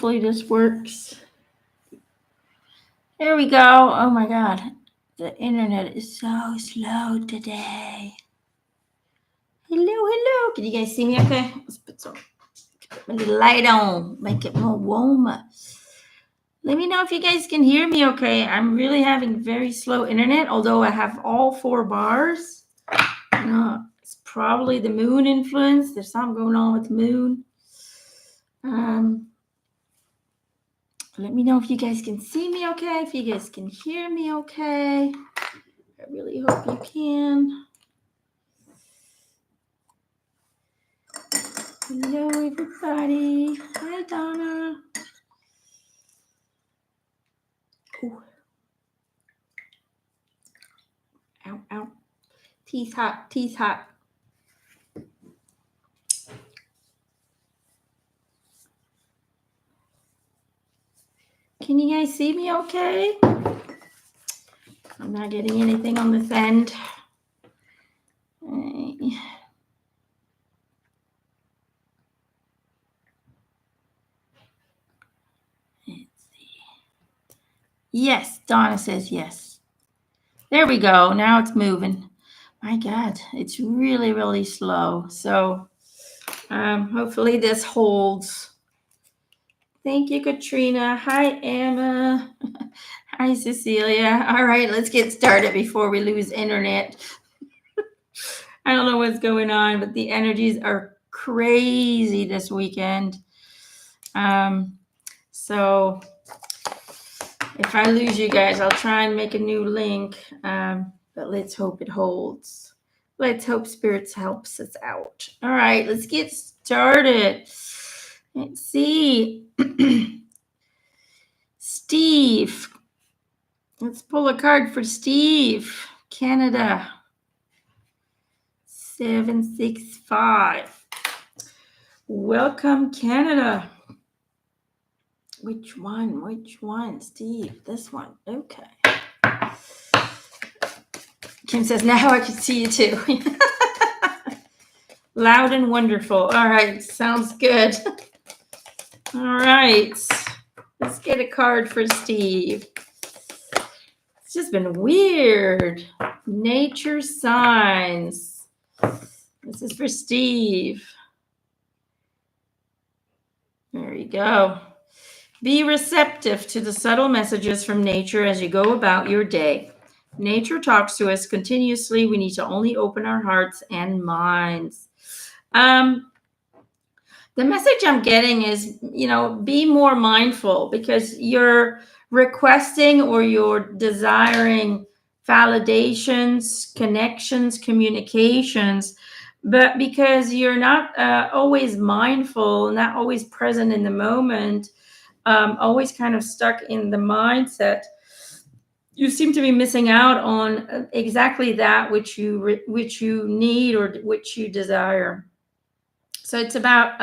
Hopefully this works. There we go. Oh my God. The internet is so slow today. Hello. Can you guys see me okay? Let's put a little light on. Make it more warmer. Let me know if you guys can hear me okay. I'm really having very slow internet, although I have all 4 bars. It's probably the moon influence. There's something going on with the moon. Let me know if you guys can see me okay, if you guys can hear me okay. I really hope you can. Hello, everybody. Hi, Donna. Ooh. Ow. Tea's hot. Can you guys see me okay? I'm not getting anything on this end. Let's see. Yes, Donna says yes. There we go. Now it's moving. My God, it's really, really slow. So hopefully this holds. Thank you, Katrina. Hi, Emma. Hi, Cecilia. All right, let's get started before we lose internet. I don't know what's going on, but the energies are crazy this weekend. So if I lose you guys, I'll try and make a new link. But let's hope it holds. Let's hope Spirits helps us out. All right, let's get started. Let's see. Steve. Let's pull a card for Steve. Canada. 765. Welcome, Canada. Which one? Steve, this one. Okay. Kim says, now I can see you too. Loud and wonderful. All right, sounds good. All right, let's get a card for Steve. It's just been weird. Nature signs. This is for Steve. There you go. Be receptive to the subtle messages from nature as you go about your day. Nature talks to us continuously. We need to only open our hearts and minds. The message I'm getting is, be more mindful, because you're requesting or you're desiring validations, connections, communications, but because you're not always mindful, not always present in the moment, always kind of stuck in the mindset, you seem to be missing out on exactly that which you need or which you desire. So it's about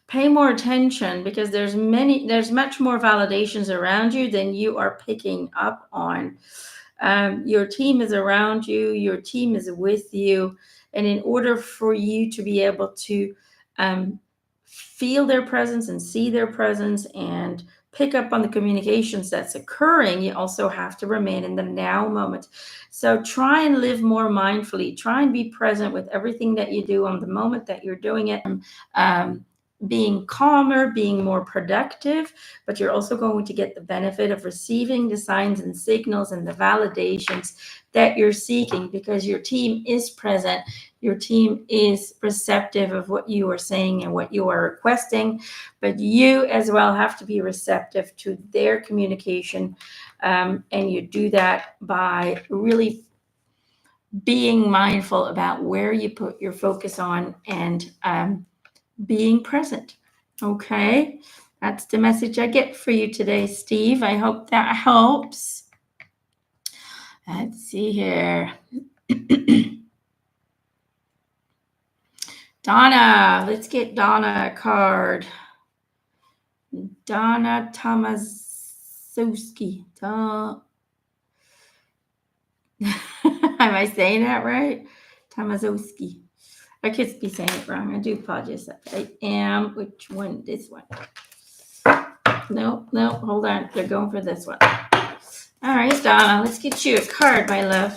pay more attention, because there's much more validations around you than you are picking up on. Your team is around you, your team is with you, and in order for you to be able to feel their presence and see their presence and pick up on the communications that's occurring, you also have to remain in the now moment. So try and live more mindfully. Try and be present with everything that you do on the moment that you're doing it. Being calmer, being more productive, but you're also going to get the benefit of receiving the signs and signals and the validations that you're seeking, because your team is present. Your team is receptive of what you are saying and what you are requesting, but you as well have to be receptive to their communication. And you do that by really being mindful about where you put your focus on and being present. Okay, that's the message I get for you today, Steve. I hope that helps. Let's see here. Donna, let's get Donna a card. Donna Tomaszewski. Am I saying that right? Tomaszewski. I could be saying it wrong. I do apologize. I am. Which one? This one. No, hold on. They're going for this one. All right, Donna, let's get you a card, my love.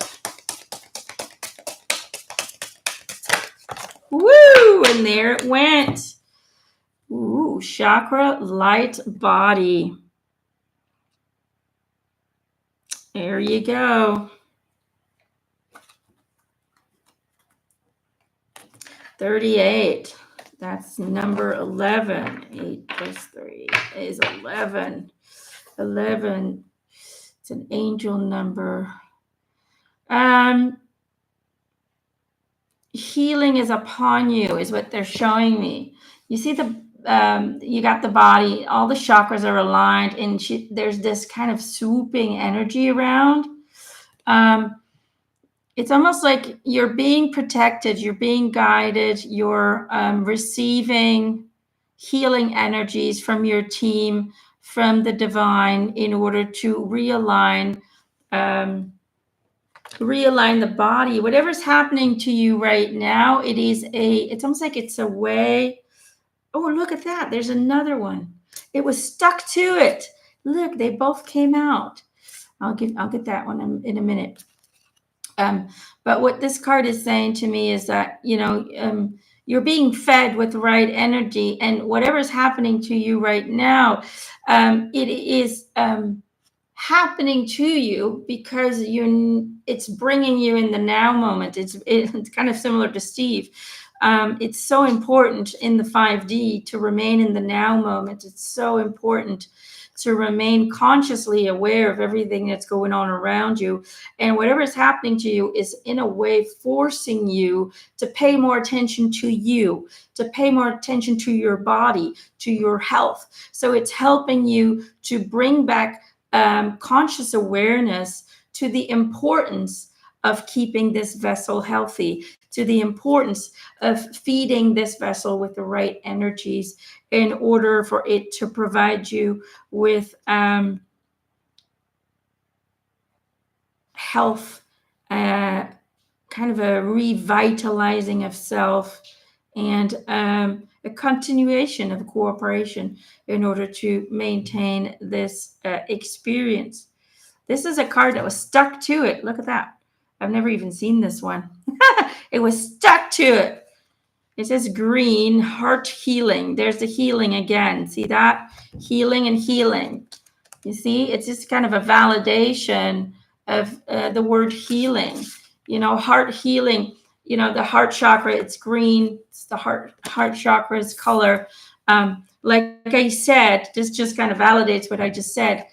Woo! And there it went. Ooh, chakra, light, body. There you go. 38. That's number 11. 8 plus 3 is 11. 11. It's an angel number. Healing is upon you, is what they're showing me. You see you got the body, all the chakras are aligned, and there's this kind of swooping energy around. It's almost like you're being protected, you're being guided, you're receiving healing energies from your team, from the divine, in order to realign the body. Whatever's happening to you right now, it's almost like it's a way. Oh, look at that. There's another one. It was stuck to it. Look, they both came out. I'll get that one in a minute. But what this card is saying to me is that, you're being fed with the right energy, and whatever's happening to you right now, it is happening to you because it's bringing you in the now moment. It's kind of similar to Steve. It's so important in the 5D to remain in the now moment. It's so important to remain consciously aware of everything that's going on around you. And whatever is happening to you is in a way forcing you to pay more attention to you, to pay more attention to your body, to your health. So it's helping you to bring back conscious awareness to the importance of keeping this vessel healthy, to the importance of feeding this vessel with the right energies in order for it to provide you with health, kind of a revitalizing of self, and a continuation of cooperation in order to maintain this experience. This is a card that was stuck to it. Look at that. I've never even seen this one. It was stuck to it. It says green, heart healing. There's the healing again. See that? Healing and healing. You see, it's just kind of a validation of the word healing. Heart healing. The heart chakra, it's green. It's the heart chakra's color. Like I said, this just kind of validates what I just said.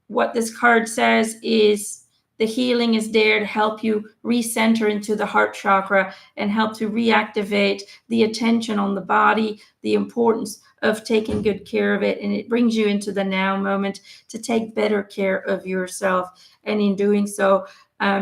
What this card says is the healing is there to help you recenter into the heart chakra and help to reactivate the attention on the body, the importance of taking good care of it. And it brings you into the now moment to take better care of yourself. And in doing so,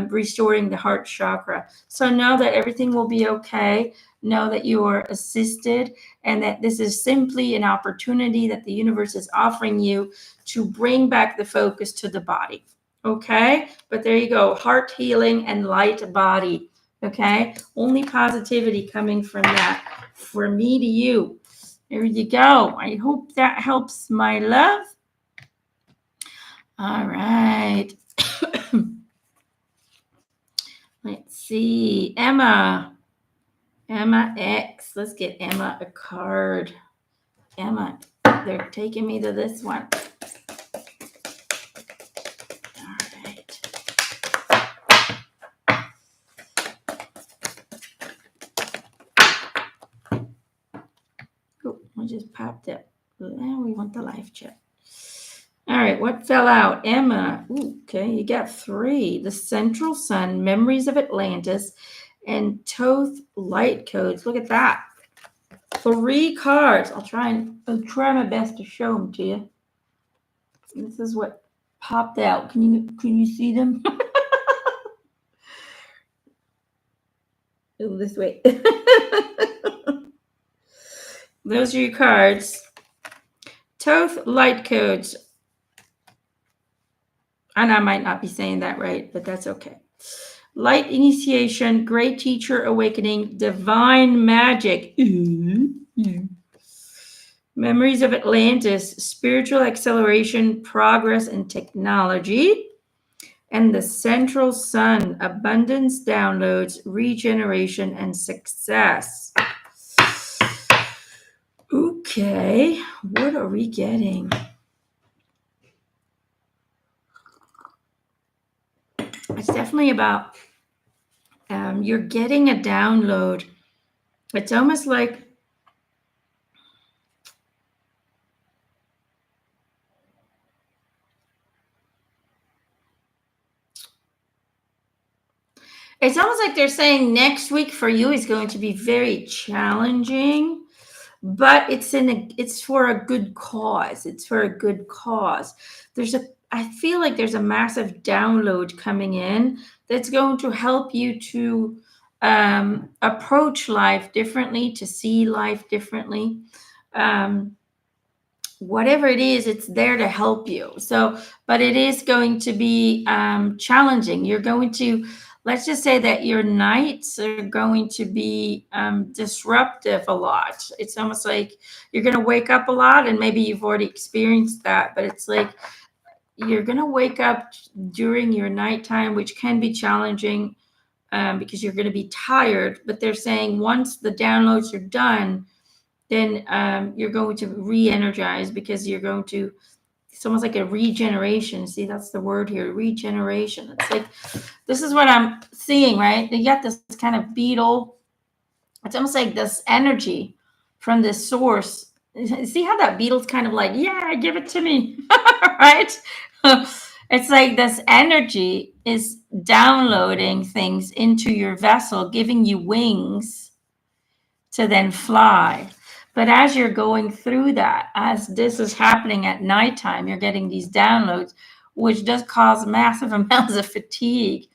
restoring the heart chakra. So know that everything will be okay. Know that you are assisted, and that this is simply an opportunity that the universe is offering you to bring back the focus to the body. Okay? But there you go. Heart healing and light body. Okay? Only positivity coming from that. From me to you. There you go. I hope that helps, my love. All right. Let's see. Emma X. Let's get Emma a card. Emma, they're taking me to this one. All right. Oh, I just popped up. Now we want the live chat. All right, what fell out? Emma. Ooh, okay, you got 3. The Central Sun, Memories of Atlantis, and Toth Light Codes. Look at that. 3 cards. I'll try my best to show them to you. This is what popped out. Can you see them? Oh, this way. Those are your cards. Toth Light Codes. And I might not be saying that right, but that's okay. Light Initiation, Great Teacher Awakening, Divine Magic. Memories of Atlantis, spiritual acceleration, progress, and technology. And the central sun, abundance, downloads, regeneration, and success. Okay, what are we getting? It's definitely about you're getting a download. It's almost like they're saying next week for you is going to be very challenging, but it's for a good cause. It's for a good cause. I feel like there's a massive download coming in that's going to help you to approach life differently, to see life differently. Whatever it is, it's there to help you. So, but it is going to be challenging. You're going to, let's just say that your nights are going to be disruptive a lot. It's almost like you're going to wake up a lot, and maybe you've already experienced that, but it's like you're going to wake up during your nighttime, which can be challenging because you're going to be tired. But they're saying once the downloads are done, then you're going to re-energize because you're going to, it's almost like a regeneration. See, that's the word here, regeneration. It's like, this is what I'm seeing, right? You got this kind of beetle. It's almost like this energy from this source. See how that beetle's kind of like, yeah, give it to me, right? It's like this energy is downloading things into your vessel, giving you wings to then fly. But as you're going through that, as this is happening at nighttime, you're getting these downloads, which does cause massive amounts of fatigue.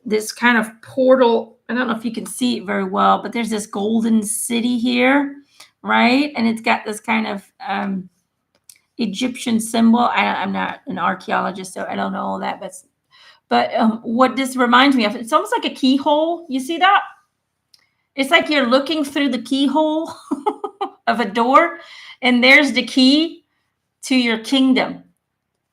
This kind of portal, I don't know if you can see it very well, but there's this golden city here, right? And it's got this kind of Egyptian symbol. I'm not an archaeologist, so I don't know all that. But what this reminds me of, it's almost like a keyhole. You see that? It's like you're looking through the keyhole of a door, and there's the key to your kingdom,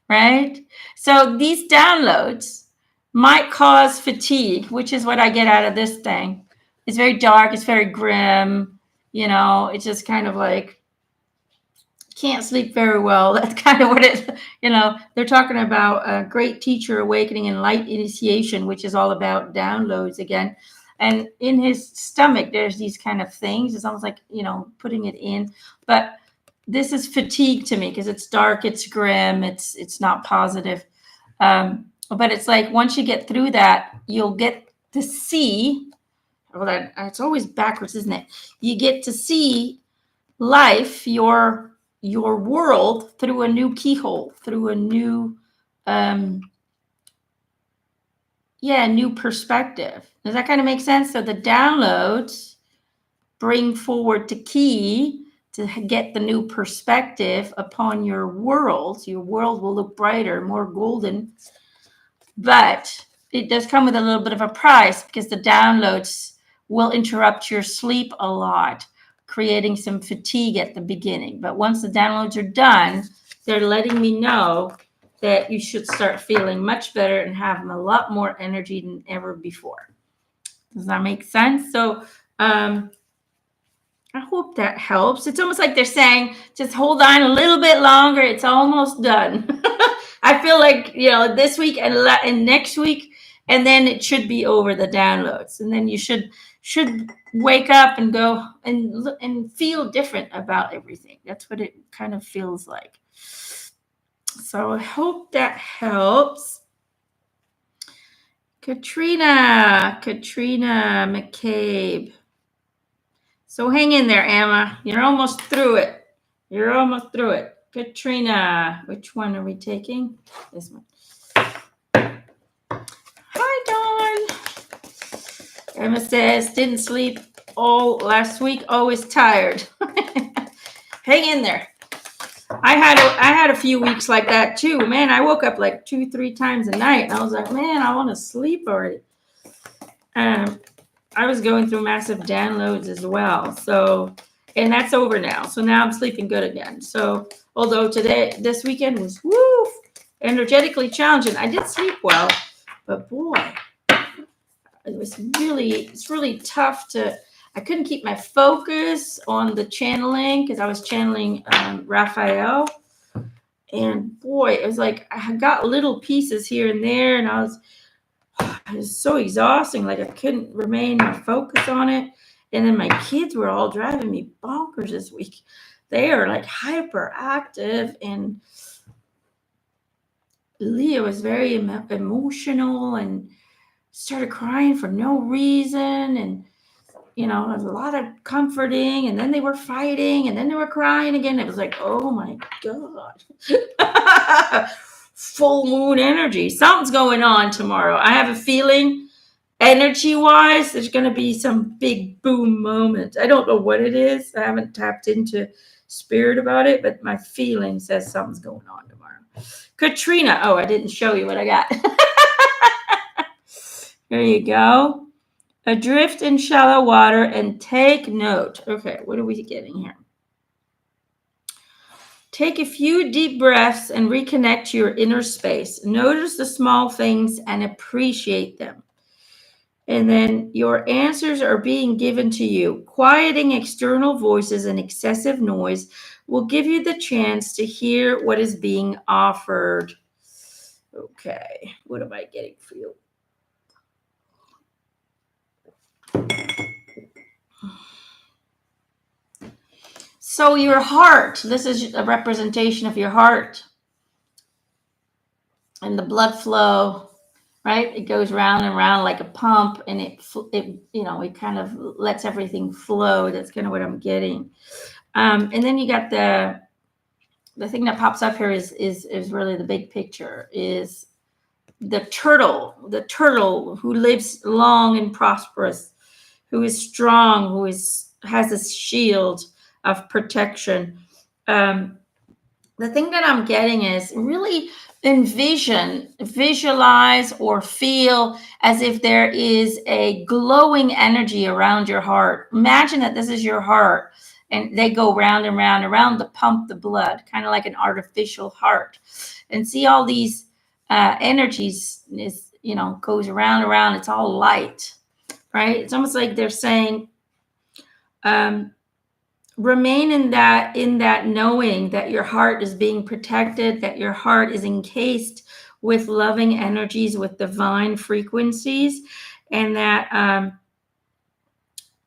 right? So these downloads might cause fatigue, which is what I get out of this thing. It's very dark. It's very grim. It's just kind of like, can't sleep very well. That's kind of what it, they're talking about a great teacher awakening and light initiation, which is all about downloads again. And in his stomach, there's these kind of things. It's almost like, putting it in. But this is fatigue to me because it's dark, it's grim, it's not positive. But it's like once you get through that, you'll get to see, well, it's always backwards, isn't it? You get to see life, your world, through a new keyhole, through a new new perspective. Does that kind of make sense? So the downloads bring forward the key to get the new perspective upon your world. Your world will look brighter, more golden. But it does come with a little bit of a price because the downloads will interrupt your sleep a lot, creating some fatigue at the beginning. But once the downloads are done, they're letting me know that you should start feeling much better and having a lot more energy than ever before. Does that make sense? So I hope that helps. It's almost like they're saying, just hold on a little bit longer. It's almost done. I feel like, this week and next week, and then it should be over, the downloads. And then you should wake up and go and feel different about everything. That's what it kind of feels like. So I hope that helps. Katrina McCabe. So hang in there, Emma. You're almost through it. Katrina, which one are we taking? This one. Hi, Dawn. Emma says, didn't sleep all last week, always tired. Hang in there. I had a few weeks like that too. Man, I woke up like 2-3 times a night. And I was like, man, I want to sleep already. I was going through massive downloads as well. So And that's over now. So now I'm sleeping good again. So although this weekend was woo energetically challenging, I did sleep well, but boy, it's really tough I couldn't keep my focus on the channeling because I was channeling Raphael. And boy, it was like I got little pieces here and there, and it was so exhausting. Like I couldn't remain my focus on it. And then my kids were all driving me bonkers this week. They are like hyperactive, and Leah was very emotional and started crying for no reason. And there was a lot of comforting, and then they were fighting, and then they were crying again. It was like, oh my God. Full moon energy. Something's going on tomorrow. I have a feeling energy wise, there's going to be some big boom moment. I don't know what it is. I haven't tapped into spirit about it, but my feeling says something's going on tomorrow. Katrina. Oh, I didn't show you what I got. There you go. Adrift in shallow water and take note. Okay, what are we getting here? Take a few deep breaths and reconnect to your inner space. Notice the small things and appreciate them. And then your answers are being given to you. Quieting external voices and excessive noise will give you the chance to hear what is being offered. Okay, what am I getting for you? So your heart, this is a representation of your heart and the blood flow, right? It goes round and round like a pump, and it kind of lets everything flow. That's kind of what I'm getting. And then you got the thing that pops up here is really the big picture, is the turtle who lives long and prosperous, who is strong, has a shield of protection. The thing that I'm getting is really visualize, or feel as if there is a glowing energy around your heart. Imagine that this is your heart, and they go round and round and round to pump the blood, kind of like an artificial heart. And see all these energies goes around and around. It's all light, right? It's almost like they're saying, remain in that knowing that your heart is being protected, that your heart is encased with loving energies, with divine frequencies, and that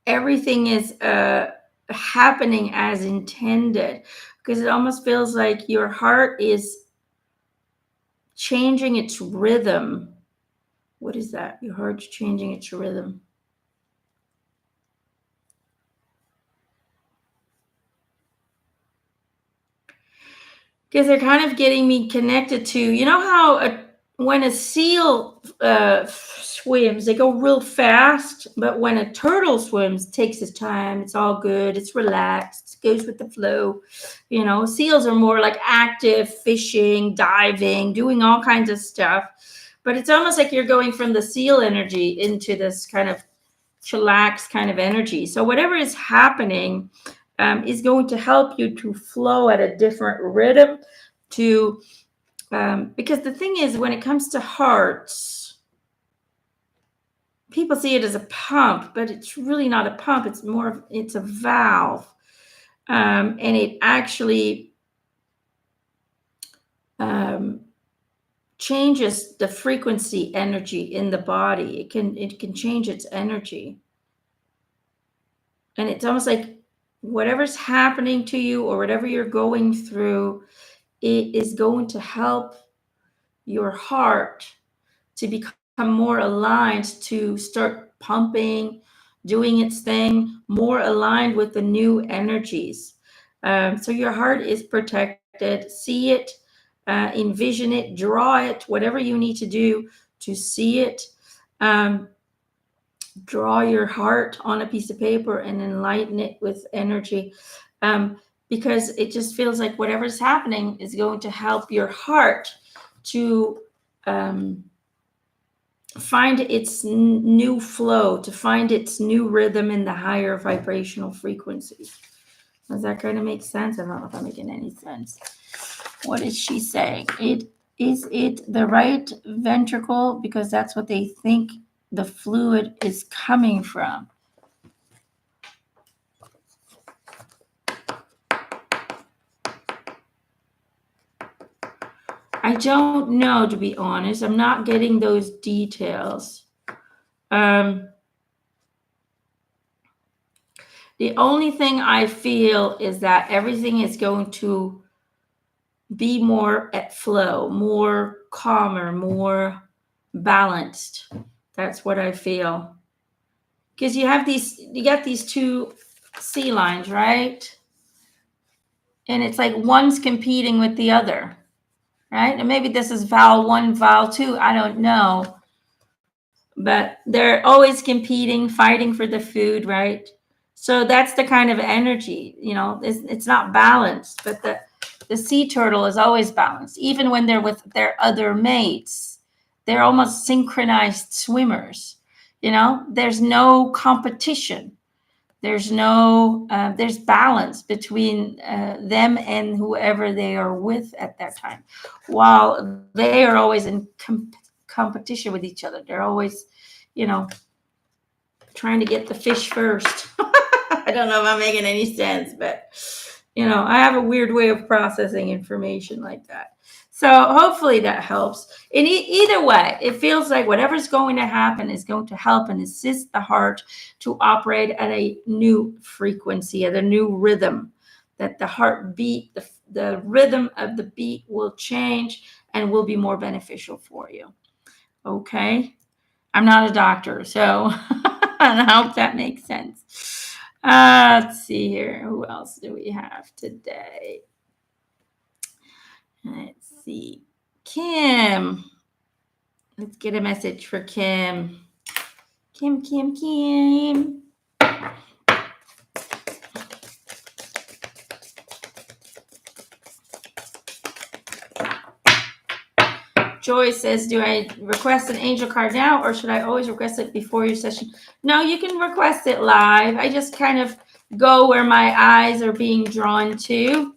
everything is happening as intended. Because it almost feels like your heart is changing its rhythm. What is that? Your heart's changing its rhythm. Because they're kind of getting me connected to, how when a seal swims, they go real fast, but when a turtle swims, it takes its time. It's all good. It's relaxed. It goes with the flow. Seals are more like active, fishing, diving, doing all kinds of stuff. But it's almost like you're going from the seal energy into this kind of chillax kind of energy. So whatever is happening is going to help you to flow at a different rhythm. Because the thing is, when it comes to hearts, people see it as a pump, but it's really not a pump. It's a valve, and it actually changes the frequency energy in the body. It can change its energy, and it's almost like whatever's happening to you or whatever you're going through, it is going to help your heart to become more aligned, to start pumping, doing its thing, more aligned with the new energies. So your heart is protected. See it, envision it, draw it, whatever you need to do to see it. Draw your heart on a piece of paper and enlighten it with energy. Because it just feels like whatever's happening is going to help your heart to find its new flow, to find its new rhythm in the higher vibrational frequencies. Does that kind of make sense? I don't know if I'm making any sense. What is she saying? It the right ventricle, because that's what they think the fluid is coming from. I don't know, to be honest. I'm not getting those details. The only thing I feel is that everything is going to be more at flow, more calmer, more balanced. That's what I feel. Because you got these two sea lines, right? And it's like one's competing with the other, right? And maybe this is vowel one, vowel two, I don't know. But they're always competing, fighting for the food, right? So that's the kind of energy, it's not balanced, but the sea turtle is always balanced. Even when they're with their other mates, they're almost synchronized swimmers. There's no competition. There's balance between them and whoever they are with at that time, while they are always in competition with each other. They're always, trying to get the fish first. I don't know if I'm making any sense, but I have a weird way of processing information like that. So hopefully that helps. In either way, it feels like whatever's going to happen is going to help and assist the heart to operate at a new frequency, at a new rhythm, that the heartbeat, the rhythm of the beat will change and will be more beneficial for you. Okay? I'm not a doctor, so I hope that makes sense. Let's see here. Who else do we have today? Let's see. Kim. Let's get a message for Kim. Kim. Joy says, do I request an angel card now, or should I always request it before your session? No, you can request it live. I just kind of go where my eyes are being drawn to.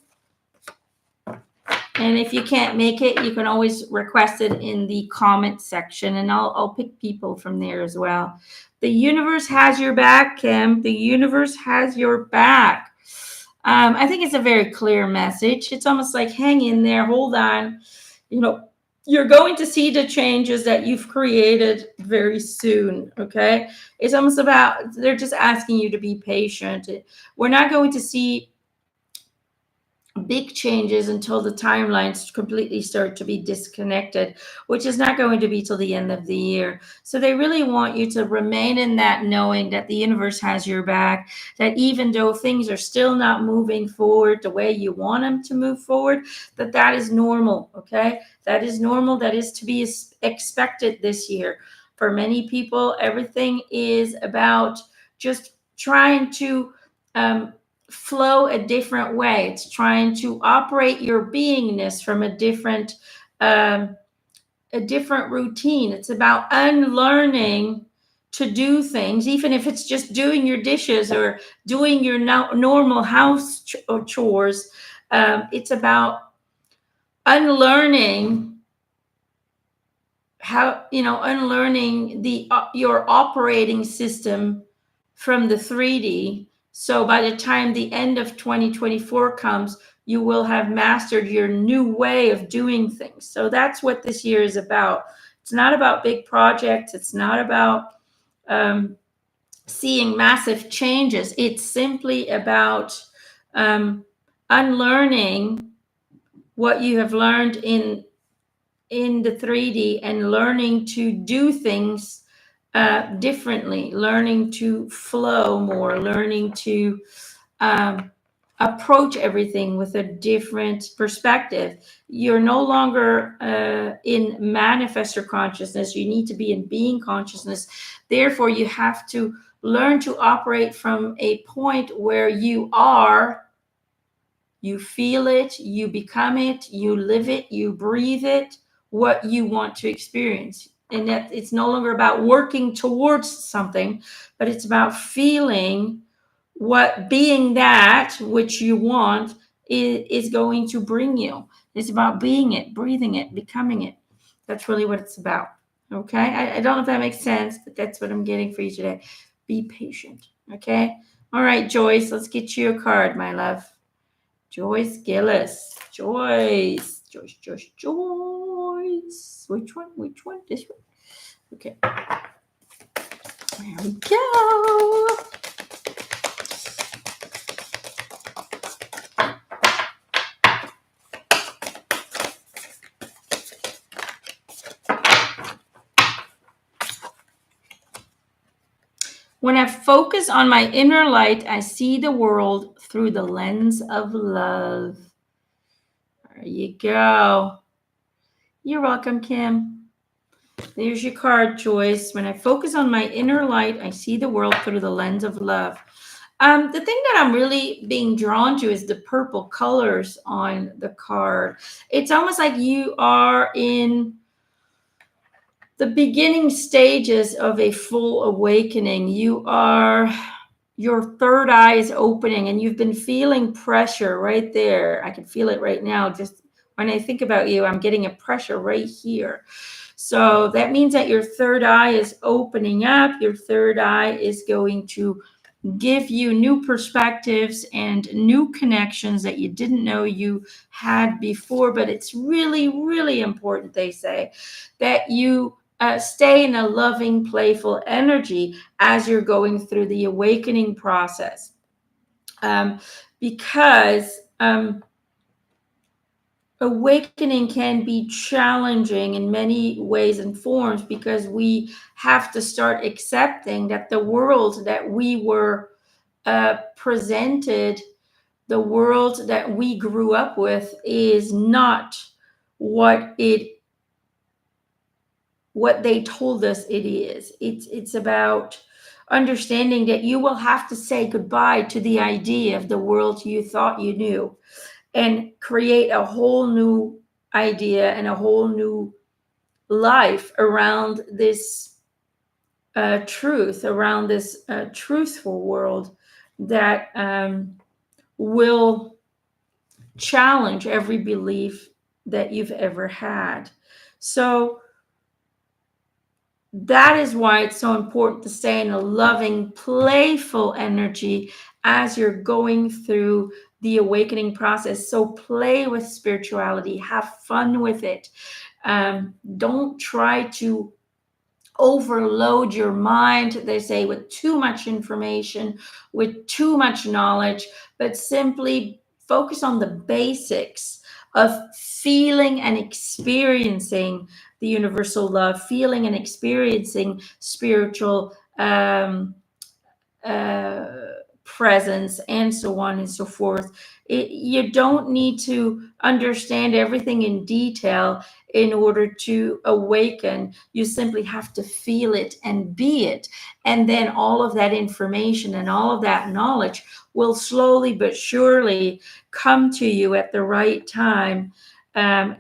And if you can't make it, you can always request it in the comment section, and I'll pick people from there as well. The universe has your back, Kim. The universe has your back. I think it's a very clear message. It's almost like, hang in there, hold on. You're going to see the changes that you've created very soon, okay? It's almost about, they're just asking you to be patient. We're not going to see big changes until the timelines completely start to be disconnected, which is not going to be till the end of the year. So they really want you to remain in that knowing that the universe has your back, that even though things are still not moving forward the way you want them to move forward, that is normal, okay? That is normal. That is to be expected this year. For many people, everything is about just trying to flow a different way. It's trying to operate your beingness from a different routine. It's about unlearning to do things, even if it's just doing your dishes or doing your normal house chores. It's about unlearning unlearning your operating system from the 3D. So by the time the end of 2024 comes, you will have mastered your new way of doing things. So that's what this year is about. It's not about big projects. It's not about seeing massive changes. It's simply about unlearning what you have learned in the 3D and learning to do things differently, learning to flow more, learning to approach everything with a different perspective. You're no longer in manifestor consciousness. You need to be in being consciousness. Therefore, you have to learn to operate from a point where you are. You feel it, you become it, you live it, you breathe it, what you want to experience. And that it's no longer about working towards something, but it's about feeling what being that which you want is going to bring you. It's about being it, breathing it, becoming it. That's really what it's about. Okay. I don't know if that makes sense, but that's what I'm getting for you today. Be patient. Okay. All right, Joyce, let's get you a card, my love. Joyce Gillis. Joyce. Joyce, Joyce, Joyce. Which one? Which one? This one? Okay. There we go. When I focus on my inner light, I see the world through the lens of love. There you go. You're welcome, Kim. There's your card, Joyce. When I focus on my inner light, I see the world through the lens of love. The thing that I'm really being drawn to is the purple colors on the card. It's almost like you are in the beginning stages of a full awakening. Your third eye is opening and you've been feeling pressure right there. I can feel it right now. Just when I think about you, I'm getting a pressure right here. So that means that your third eye is opening up. Your third eye is going to give you new perspectives and new connections that you didn't know you had before. But it's really, really important, they say, that you stay in a loving, playful energy as you're going through the awakening process. Because awakening can be challenging in many ways and forms, because we have to start accepting that the world that we were presented, the world that we grew up with, is not what they told us it is. It's about understanding that you will have to say goodbye to the idea of the world you thought you knew and create a whole new idea and a whole new life around this truth, around this truthful world that will challenge every belief that you've ever had. So that is why it's so important to stay in a loving, playful energy as you're going through the awakening process. So play with spirituality, have fun with it. Don't try to overload your mind, they say, with too much information, with too much knowledge, but simply focus on the basics of feeling and experiencing the universal love, feeling and experiencing spiritual uh, presence, and so on and so forth. You don't need to understand everything in detail in order to awaken. You simply have to feel it and be it. And then all of that information and all of that knowledge will slowly but surely come to you at the right time, and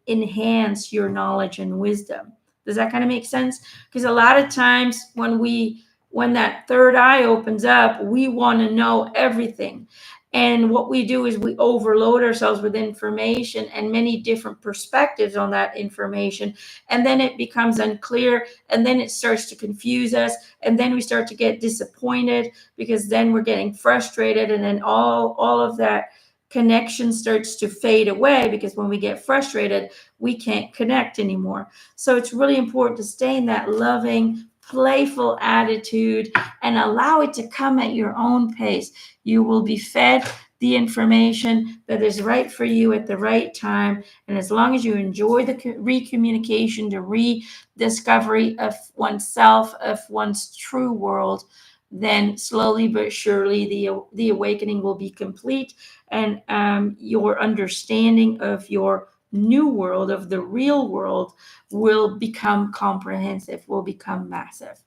enhance your knowledge and wisdom. Does that kind of make sense? Because a lot of times when that third eye opens up, we want to know everything. And what we do is we overload ourselves with information and many different perspectives on that information. And then it becomes unclear. And then it starts to confuse us. And then we start to get disappointed, because then we're getting frustrated. And then all of that connection starts to fade away, because when we get frustrated, we can't connect anymore. So it's really important to stay in that loving, playful attitude and allow it to come at your own pace. You will be fed the information that is right for you at the right time. And as long as you enjoy the recommunication, the rediscovery of oneself, of one's true world, then slowly but surely the awakening will be complete, and your understanding of your new world, of the real world, will become comprehensive, will become massive.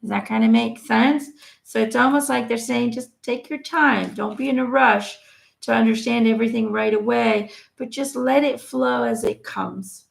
Does that kind of make sense? So it's almost like they're saying, just take your time. Don't be in a rush to understand everything right away, but just let it flow as it comes.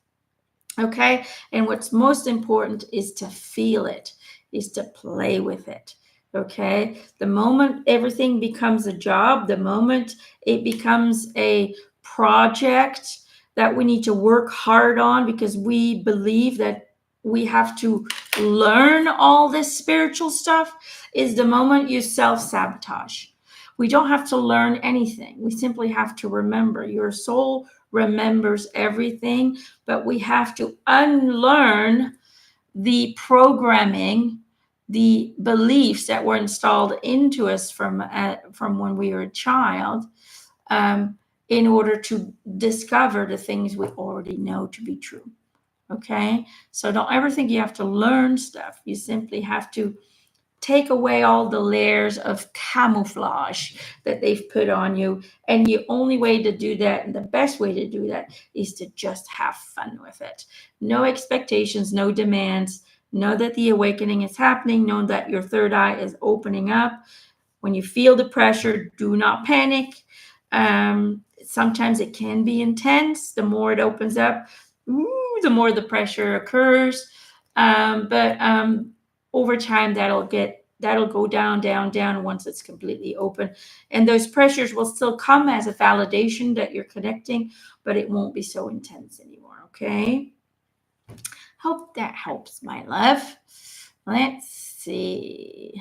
Okay? And what's most important is to feel it, is to play with it. Okay. The moment everything becomes a job, the moment it becomes a project that we need to work hard on because we believe that we have to learn all this spiritual stuff, is the moment you self sabotage. We don't have to learn anything. We simply have to remember. Your soul remembers everything, but we have to unlearn the programming, the beliefs that were installed into us from when we were a child, in order to discover the things we already know to be true. Okay, so don't ever think you have to learn stuff. You simply have to take away all the layers of camouflage that they've put on you. And the only way to do that, and the best way to do that, is to just have fun with it. No expectations, no demands. Know that the awakening is happening. Know that your third eye is opening up. When you feel the pressure, do not panic. Sometimes it can be intense. The more it opens up, the more the pressure occurs. But over time, that'll go down once it's completely open. And those pressures will still come as a validation that you're connecting, but it won't be so intense anymore. Okay. Hope that helps, my love. Let's see.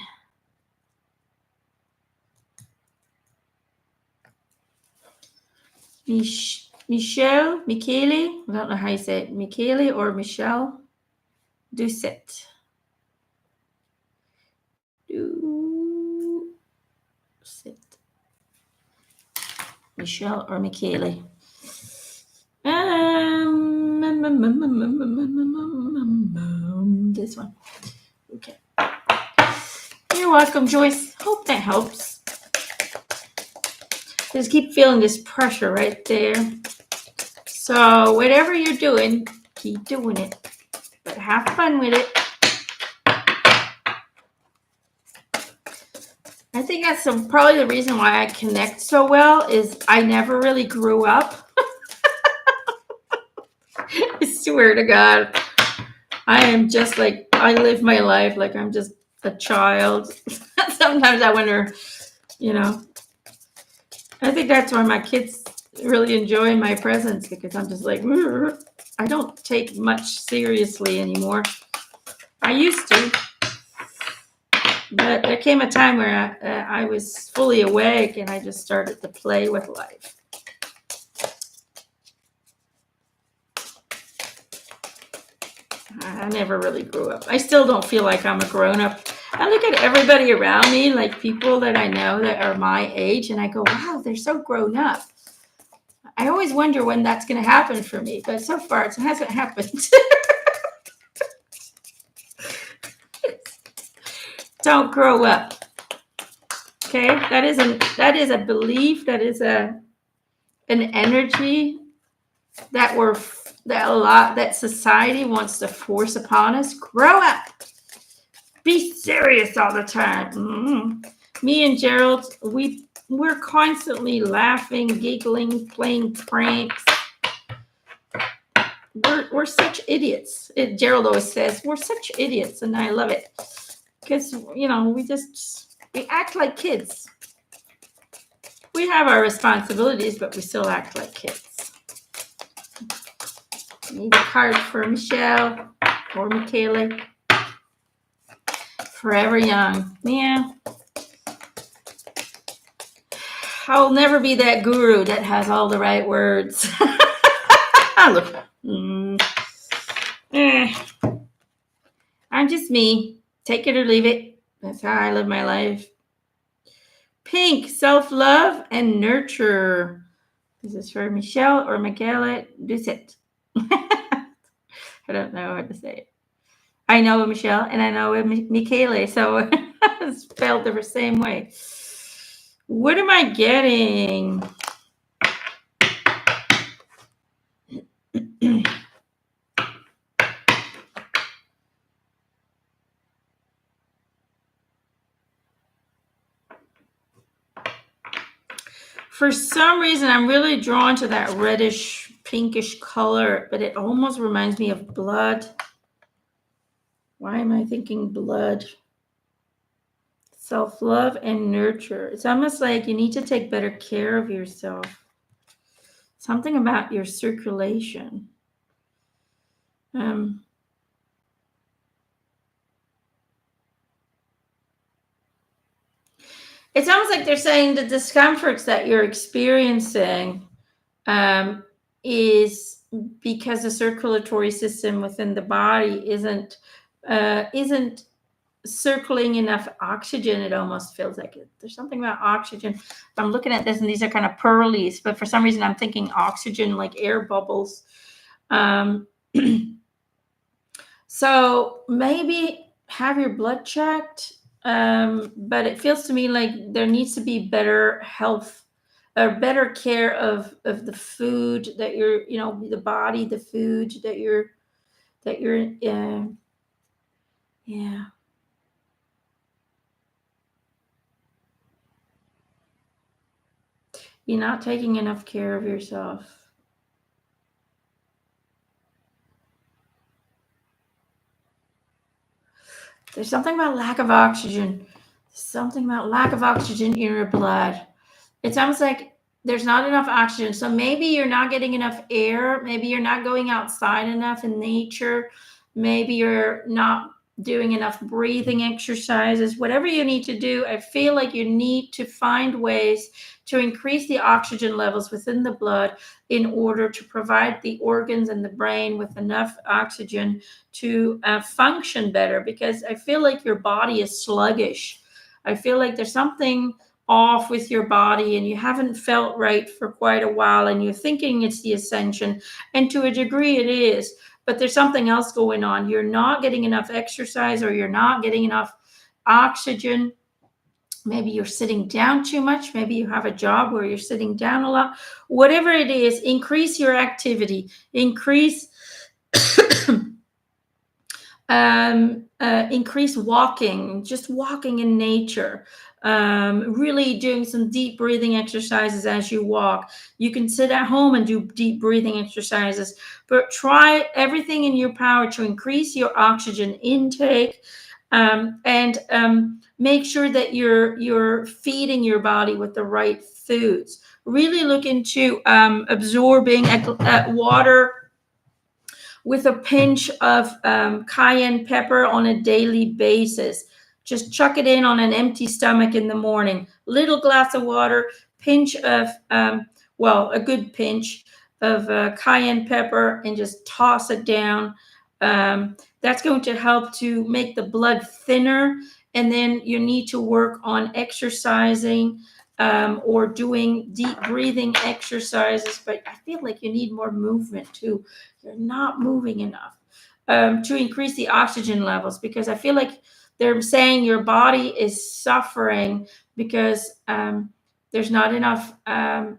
Michelle, I don't know how you say it, Michele or Michelle Doucet. Michelle or Michele. This one. Okay. You're welcome, Joyce. Hope that helps. Just keep feeling this pressure right there. So whatever you're doing, keep doing it. But have fun with it. I think that's probably the reason why I connect so well is I never really grew up. I swear to God. I am just like, I live my life like I'm just a child. Sometimes I wonder, I think that's why my kids really enjoy my presence, because I'm just like, I don't take much seriously anymore. I used to. But there came a time where I was fully awake and I just started to play with life. I never really grew up. I still don't feel like I'm a grown-up. I look at everybody around me, like people that I know that are my age, and I go, wow, they're so grown up. I always wonder when that's going to happen for me, but so far it hasn't happened. Don't grow up. Okay, that is a belief, that is an energy that society wants to force upon us. Grow up. Be serious all the time. Mm-hmm. Me and Gerald, we're constantly laughing, giggling, playing pranks. We're such idiots. Gerald always says we're such idiots, and I love it because we act like kids. We have our responsibilities, but we still act like kids. Need a card for Michelle or Michele. Forever young. Yeah. I'll never be that guru that has all the right words. I'm just me. Take it or leave it. That's how I live my life. Pink, self-love and nurture. This is for Michelle or Michele Doucet. I don't know how to say it. I know Michelle and I know Michele, so it's spelled the same way. What am I getting? For some reason, I'm really drawn to that reddish, pinkish color, but it almost reminds me of blood. Why am I thinking blood? Self-love and nurture. It's almost like you need to take better care of yourself. Something about your circulation. Um, it's almost like they're saying the discomforts that you're experiencing um, is because the circulatory system within the body isn't circling enough oxygen. It almost feels like it. There's something about oxygen. I'm looking at this, and these are kind of pearlies, but for some reason, I'm thinking oxygen, like air bubbles. Um, so maybe have your blood checked. But it feels to me like there needs to be better health or better care of the food that you're, the body, the food that you're, yeah. You're not taking enough care of yourself. There's something about lack of oxygen. Something about lack of oxygen in your blood. It's almost like there's not enough oxygen. So maybe you're not getting enough air. Maybe you're not going outside enough in nature. Maybe you're not doing enough breathing exercises. Whatever you need to do, I feel like you need to find ways to increase the oxygen levels within the blood in order to provide the organs and the brain with enough oxygen to function better, because I feel like your body is sluggish. I feel like there's something off with your body and you haven't felt right for quite a while and you're thinking it's the ascension, and to a degree it is, but there's something else going on. You're not getting enough exercise, or you're not getting enough oxygen. Maybe you're sitting down too much. Maybe you have a job where you're sitting down a lot. Whatever it is, increase your activity, increase increase walking, just walking in nature, really doing some deep breathing exercises as you walk. You can sit at home and do deep breathing exercises, but try everything in your power to increase your oxygen intake, and make sure that you're feeding your body with the right foods. Really look into absorbing water with a pinch of cayenne pepper on a daily basis. Just chuck it in on an empty stomach in the morning. Little glass of water, pinch of, a good pinch of cayenne pepper, and just toss it down. That's going to help to make the blood thinner. And then you need to work on exercising or doing deep breathing exercises. But I feel like you need more movement too. You're not moving enough to increase the oxygen levels, because I feel like they're saying your body is suffering because there's not enough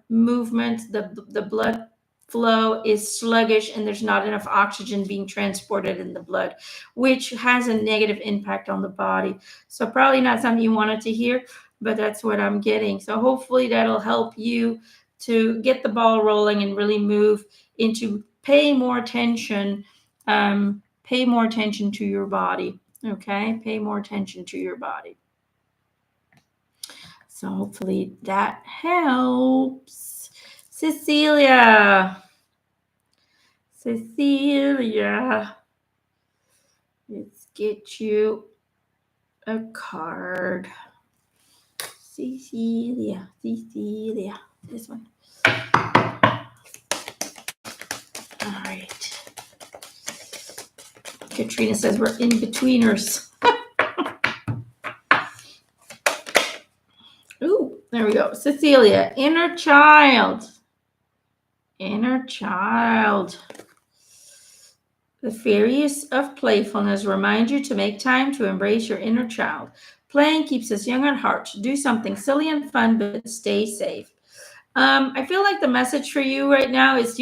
movement. The blood flow is sluggish and there's not enough oxygen being transported in the blood, which has a negative impact on the body. So probably not something you wanted to hear, but that's what I'm getting. So hopefully that'll help you to get the ball rolling and really move into pay more attention to your body. Okay, pay more attention to your body. So hopefully that helps. Cecilia, let's get you a card. Cecilia, this one. All right. Katrina says we're in betweeners. Ooh, there we go. Cecilia, inner child. Inner child. The fairies of playfulness remind you to make time to embrace your inner child. Playing keeps us young at heart. Do something silly and fun, but stay safe. I feel like the message for you right now is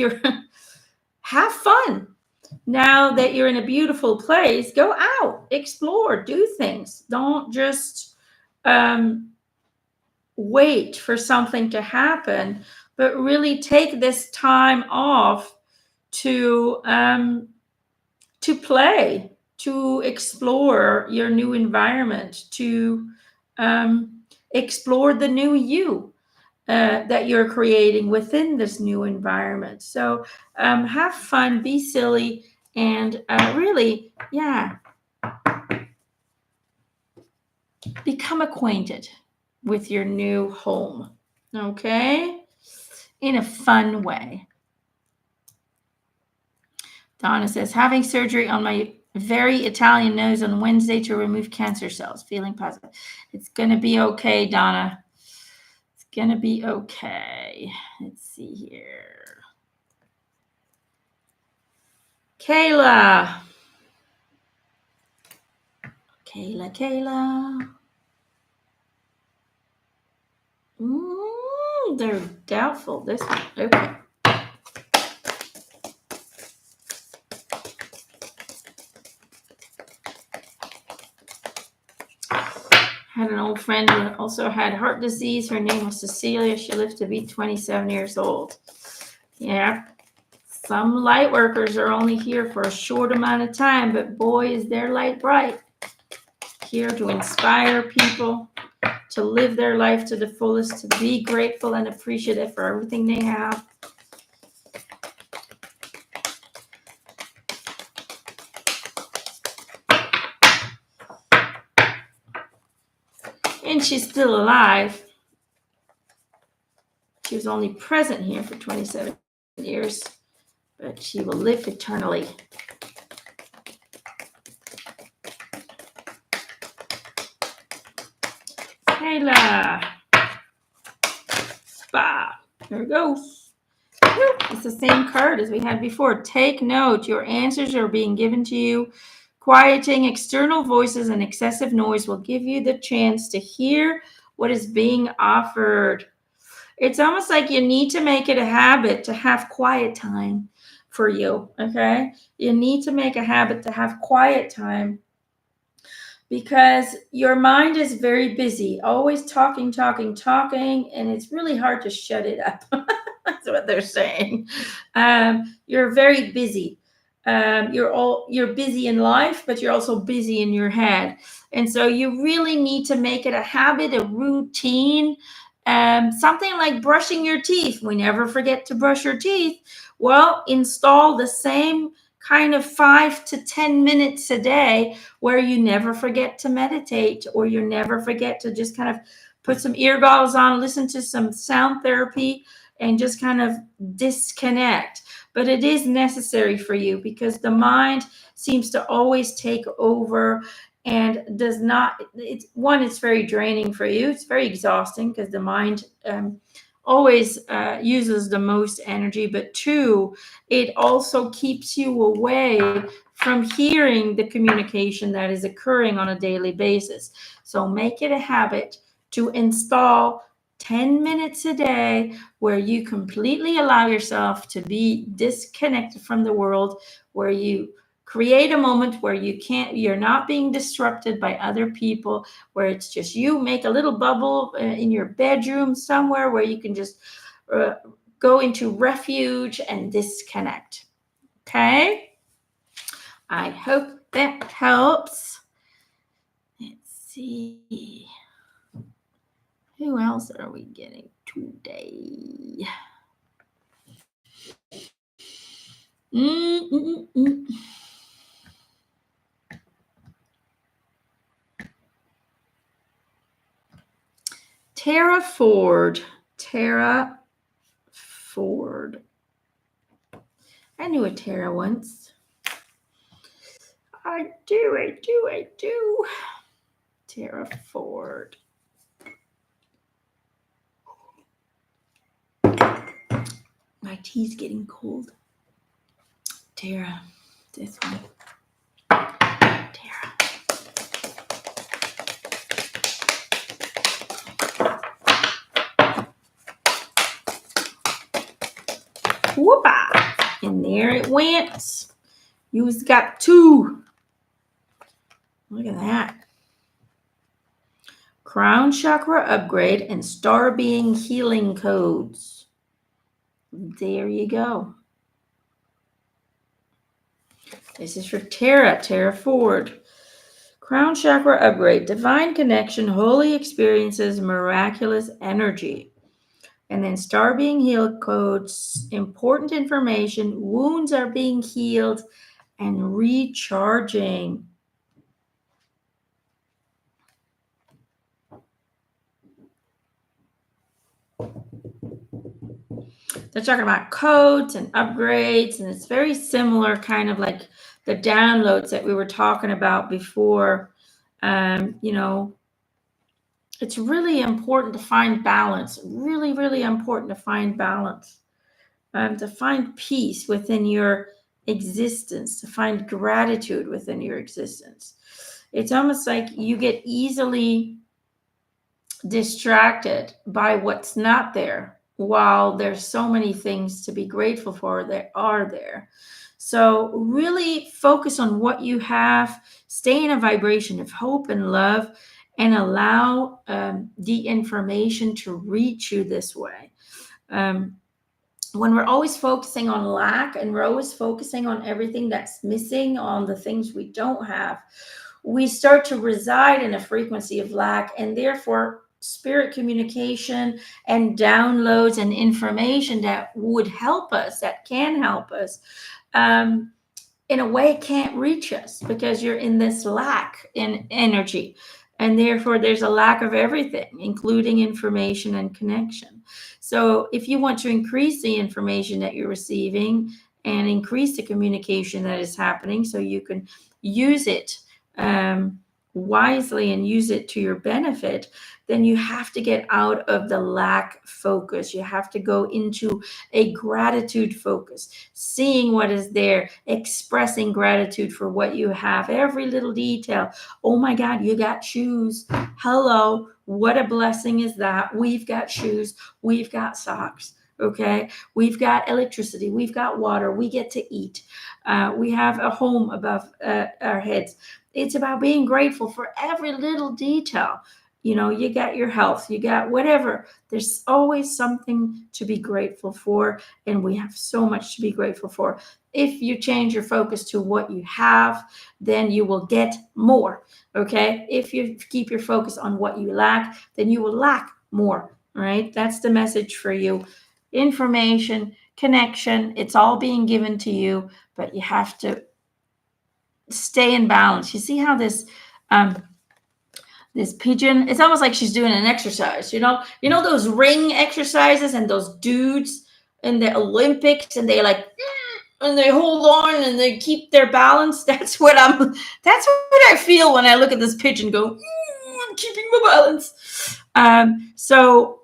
have fun. Now that you're in a beautiful place, go out, explore, do things. Don't just wait for something to happen, but really take this time off to play, to explore your new environment, to explore the new you that you're creating within this new environment. So have fun, be silly, and really, yeah, become acquainted with your new home. Okay? In a fun way. Donna says, having surgery on my very Italian nose on Wednesday to remove cancer cells. Feeling positive. It's going to be okay, Donna. It's going to be okay. Let's see here. Kayla. They're doubtful. This one. Okay. Had an old friend who also had heart disease. Her name was Cecilia. She lived to be 27 years old. Yeah. Some light workers are only here for a short amount of time, but boy, is their light bright. Here to inspire people to live their life to the fullest, to be grateful and appreciative for everything they have. And she's still alive. She was only present here for 27 years, but she will live eternally. Kayla. Spa. There it goes. It's the same card as we had before. Take note. Your answers are being given to you. Quieting external voices and excessive noise will give you the chance to hear what is being offered. It's almost like you need to make it a habit to have quiet time for you, okay? You need to make a habit to have quiet time because your mind is very busy, always talking, and it's really hard to shut it up. That's what they're saying. You're very busy. You're busy in life, but you're also busy in your head, and so you really need to make it a habit, a routine. Something like brushing your teeth. We never forget to brush your teeth. Well, install the same kind of 5 to 10 minutes a day where you never forget to meditate, or you never forget to just kind of put some earbuds on, listen to some sound therapy, and just kind of disconnect. But it is necessary for you because the mind seems to always take over and does not, it's very draining for you. It's very exhausting because the mind always uses the most energy, but two, it also keeps you away from hearing the communication that is occurring on a daily basis. So make it a habit to install 10 minutes a day where you completely allow yourself to be disconnected from the world, where you create a moment where you're not being disrupted by other people, where it's just you. Make a little bubble in your bedroom somewhere where you can just go into refuge and disconnect. Okay? I hope that helps. Let's see. Who else are we getting today? Tara Ford. I knew a Tara once. I do. Tara Ford. My tea's getting cold. Tara, this one. Tara. Whoopah! And there it went. You've got 2. Look at that. Crown chakra upgrade and star being healing codes. There you go. This is for Tara Ford. Crown chakra upgrade, divine connection, holy experiences, miraculous energy. And then star being healed codes, important information, wounds are being healed and recharging. They're talking about codes and upgrades, and it's very similar, kind of like the downloads that we were talking about before. You know, it's really important to find balance, really, really important to find balance, to find peace within your existence, to find gratitude within your existence. It's almost like you get easily distracted by what's not there, while there's so many things to be grateful for that are there. So really focus on what you have, stay in a vibration of hope and love, and allow the information to reach you this way. When we're always focusing on lack and we're always focusing on everything that's missing, on the things we don't have, we start to reside in a frequency of lack, and therefore spirit communication and downloads and information that would help us, that can help us, in a way can't reach us, because you're in this lack in energy, and therefore there's a lack of everything, including information and connection. So if you want to increase the information that you're receiving and increase the communication that is happening, so you can use it wisely and use it to your benefit, then you have to get out of the lack focus. You have to go into a gratitude focus, seeing what is there, expressing gratitude for what you have, every little detail. Oh my God, you got shoes. Hello, what a blessing is that? We've got shoes, we've got socks. Okay, we've got electricity, we've got water, we get to eat, we have a home above our heads. It's about being grateful for every little detail. You know, you got your health, you got whatever. There's always something to be grateful for, and we have so much to be grateful for. If you change your focus to what you have, then you will get more. Okay, if you keep your focus on what you lack, then you will lack more. All right, that's the message for you. Information, connection, it's all being given to you, but you have to stay in balance. You see how this pigeon, it's almost like she's doing an exercise, you know those ring exercises and those dudes in the Olympics, and they like and they hold on and they keep their balance. That's what I feel when I look at this pigeon go, I'm keeping my balance. So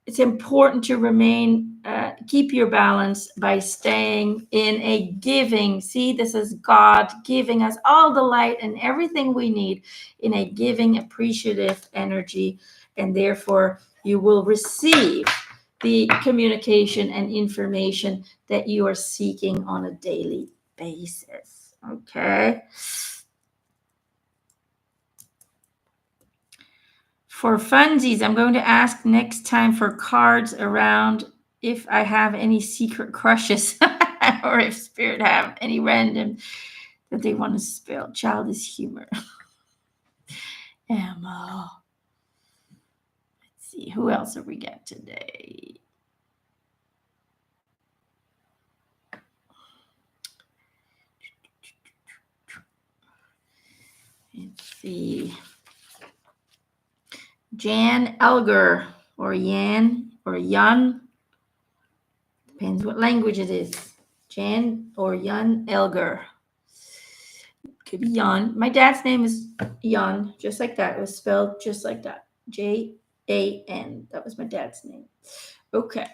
it's important to keep your balance by staying in a giving. See, this is God giving us all the light and everything we need in a giving, appreciative energy. And therefore, you will receive the communication and information that you are seeking on a daily basis. Okay. For funsies, I'm going to ask next time for cards around if I have any secret crushes or if Spirit have any random that they want to spill. Childish humor. Emma. Let's see, who else have we got today? Let's see. Jan Elger, or Yan, or Yun. Depends what language it is. Jan or Yun Elger. Could be Jan. My dad's name is Jan, just like that. It was spelled just like that. Jan. That was my dad's name. Okay.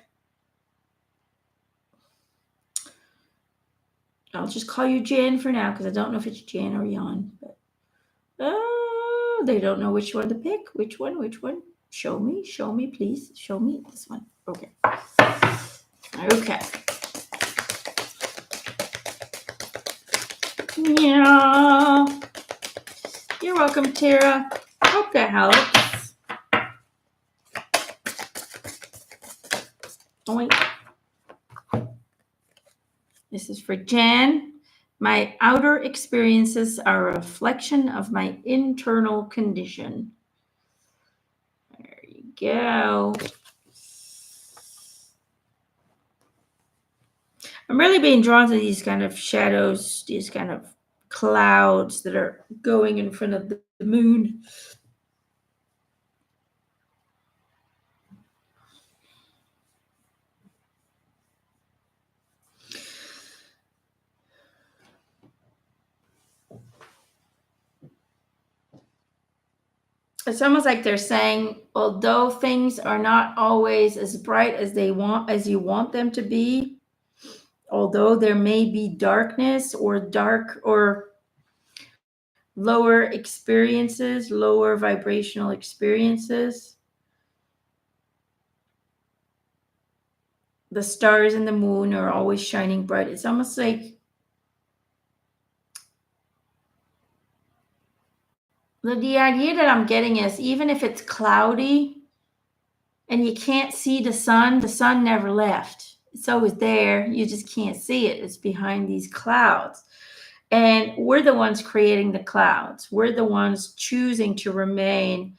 I'll just call you Jan for now, because I don't know if it's Jan or Jan. But they don't know which one to pick. Which one? Show me, please. Show me this one. Okay. Yeah. You're welcome, Tara. Hope that helps. Oink. This is for Jan. My outer experiences are a reflection of my internal condition. There you go. I'm really being drawn to these kind of shadows, these kind of clouds that are going in front of the moon. It's almost like they're saying, although things are not always as bright as as you want them to be, although there may be darkness or dark or lower experiences, lower vibrational experiences, the stars and the moon are always shining bright. It's almost like the idea that I'm getting is, even if it's cloudy and you can't see the sun never left. It's always there. You just can't see it. It's behind these clouds. And we're the ones creating the clouds. We're the ones choosing to remain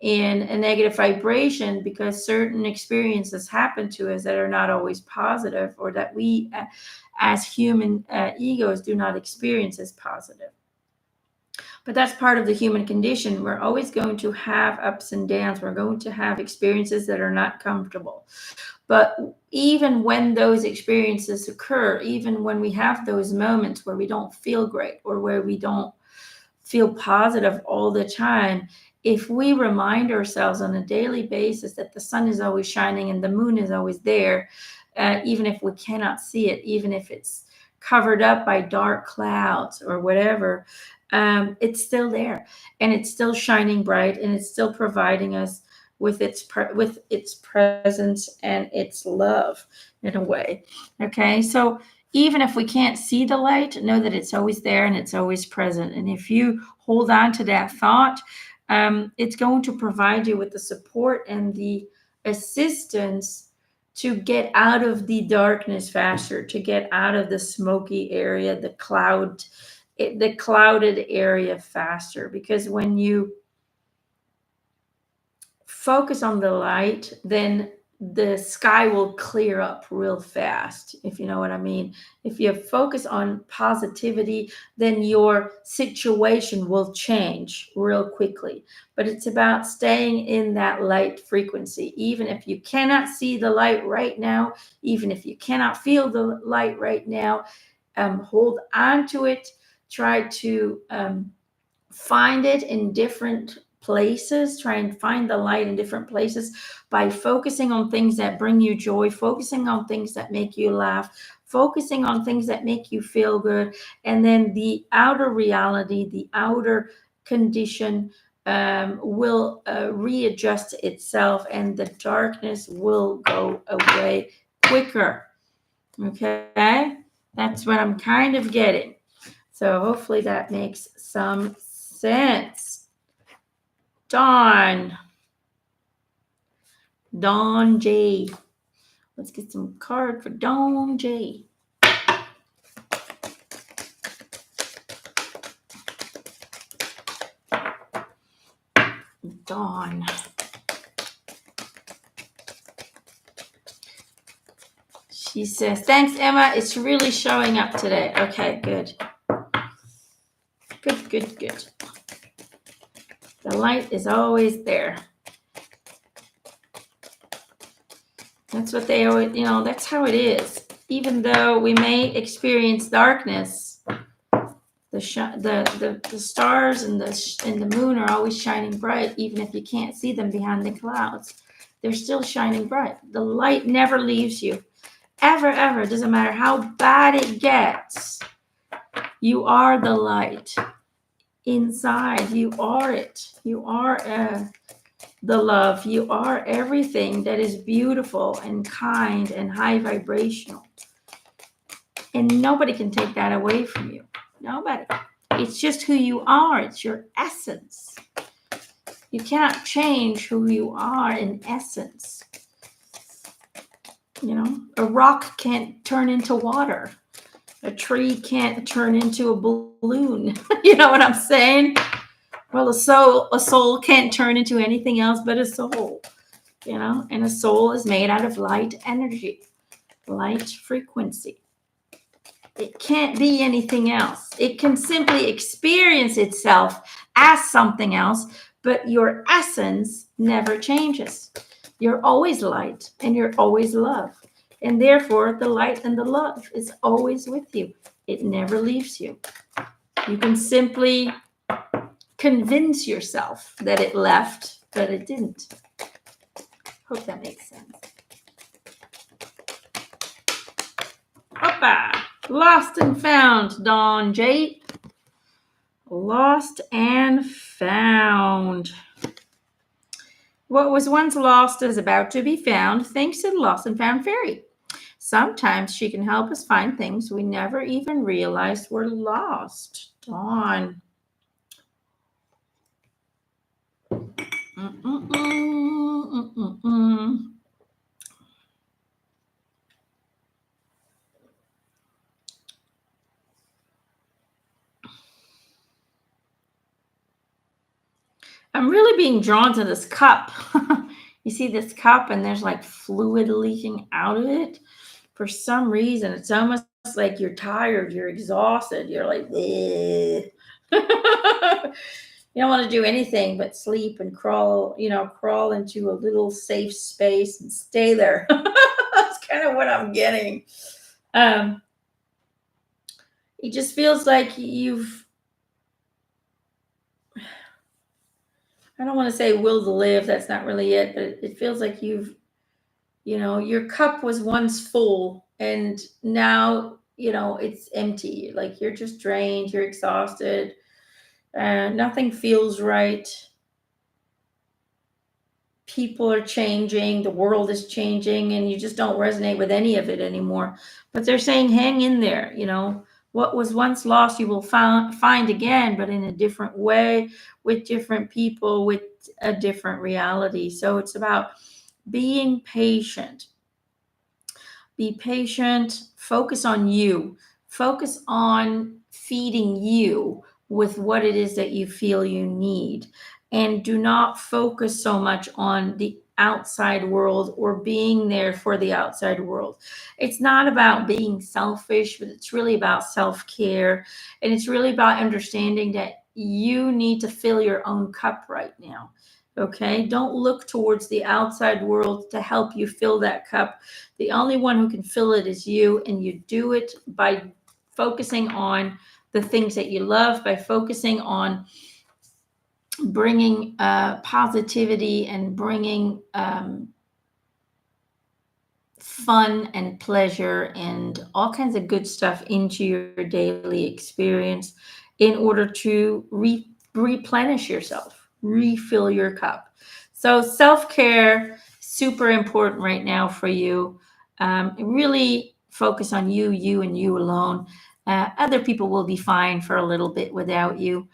in a negative vibration because certain experiences happen to us that are not always positive, or that we as human egos do not experience as positive. But that's part of the human condition. We're always going to have ups and downs. We're going to have experiences that are not comfortable. But even when those experiences occur, even when we have those moments where we don't feel great or where we don't feel positive all the time, if we remind ourselves on a daily basis that the sun is always shining and the moon is always there, even if we cannot see it, even if it's covered up by dark clouds or whatever, it's still there, and it's still shining bright, and it's still providing us with with its presence and its love in a way. Okay, so even if we can't see the light, know that it's always there and it's always present. And if you hold on to that thought, it's going to provide you with the support and the assistance to get out of the darkness faster, to get out of the smoky area, the clouded area faster. Because when you focus on the light, then the sky will clear up real fast, if you know what I mean. If you focus on positivity, then your situation will change real quickly. But it's about staying in that light frequency. Even if you cannot see the light right now, even if you cannot feel the light right now, hold on to it. Try to find it in different places. Try and find the light in different places by focusing on things that bring you joy, focusing on things that make you laugh, focusing on things that make you feel good. And then the outer reality, the outer condition will readjust itself, and the darkness will go away quicker. Okay, that's what I'm kind of getting. So hopefully that makes some sense. Dawn J. Let's get some card for Dawn J. Dawn. She says, thanks, Emma. It's really showing up today. Okay, good. Good. The light is always there. That's what they always, that's how it is. Even though we may experience darkness, the stars and the moon are always shining bright, even if you can't see them behind the clouds. They're still shining bright. The light never leaves you. Ever. It doesn't matter how bad it gets. You are the light. Inside, you are it. You are the love. You are everything that is beautiful and kind and high vibrational. And nobody can take that away from you. Nobody. It's just who you are. It's your essence. You cannot change who you are in essence. A rock can't turn into water. A tree can't turn into a balloon. You know what I'm saying? Well, a soul can't turn into anything else but a soul, and a soul is made out of light energy, light frequency. It can't be anything else. It can simply experience itself as something else, but your essence never changes. You're always light and you're always love. And therefore, the light and the love is always with you. It never leaves you. You can simply convince yourself that it left, but it didn't. Hope that makes sense. Hoppa! Lost and found, Dawn J. Lost and found. What was once lost is about to be found thanks to the Lost and Found Fairy. Sometimes she can help us find things we never even realized were lost. Dawn. I'm really being drawn to this cup. You see this cup, and there's like fluid leaking out of it. For some reason, it's almost like you're tired, you're exhausted, you're like, you don't want to do anything but sleep and crawl into a little safe space and stay there. That's kind of what I'm getting. Um, it just feels like I don't want to say will to live, that's not really it, but it feels like your cup was once full and now, it's empty. Like you're just drained, you're exhausted, nothing feels right. People are changing, the world is changing, and you just don't resonate with any of it anymore. But they're saying, hang in there. What was once lost, you will find again, but in a different way, with different people, with a different reality. So it's about being patient. Be patient, focus on you, focus on feeding you with what it is that you feel you need. And do not focus so much on the outside world or being there for the outside world. It's not about being selfish, but it's really about self care. And it's really about understanding that you need to fill your own cup right now. Okay, don't look towards the outside world to help you fill that cup. The only one who can fill it is you, and you do it by focusing on the things that you love, by focusing on bringing positivity and bringing fun and pleasure and all kinds of good stuff into your daily experience in order to replenish yourself, refill your cup. So self-care, super important right now for you. Really focus on you and you alone. Other people will be fine for a little bit without you.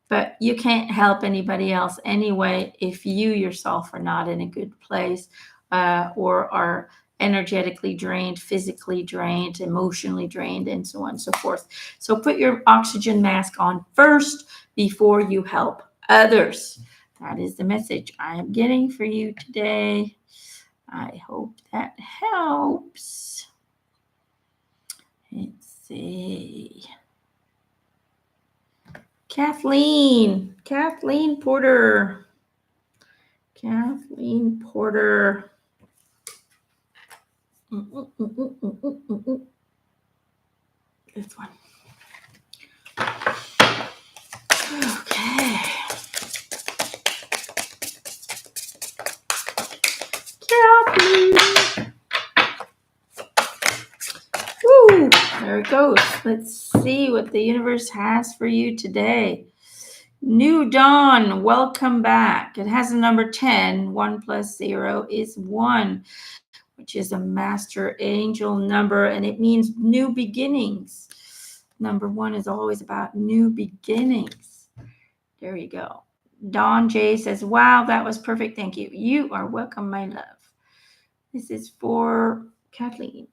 But you can't help anybody else anyway if you yourself are not in a good place, or are energetically drained, physically drained, emotionally drained, and so on and so forth. So put your oxygen mask on first before you help others. That is the message I am getting for you today. I hope that helps. Let's see. Kathleen Porter. Kathleen Porter. This one. Okay. Kathleen. Woo, there it goes. Let's see what the universe has for you today. New Dawn, welcome back. It has a number 10. 1 plus 0 is 1, which is a master angel number, and it means new beginnings. Number 1 is always about new beginnings. There you go. Dawn J says, wow, that was perfect. Thank you. You are welcome, my love. This is for Kathleen.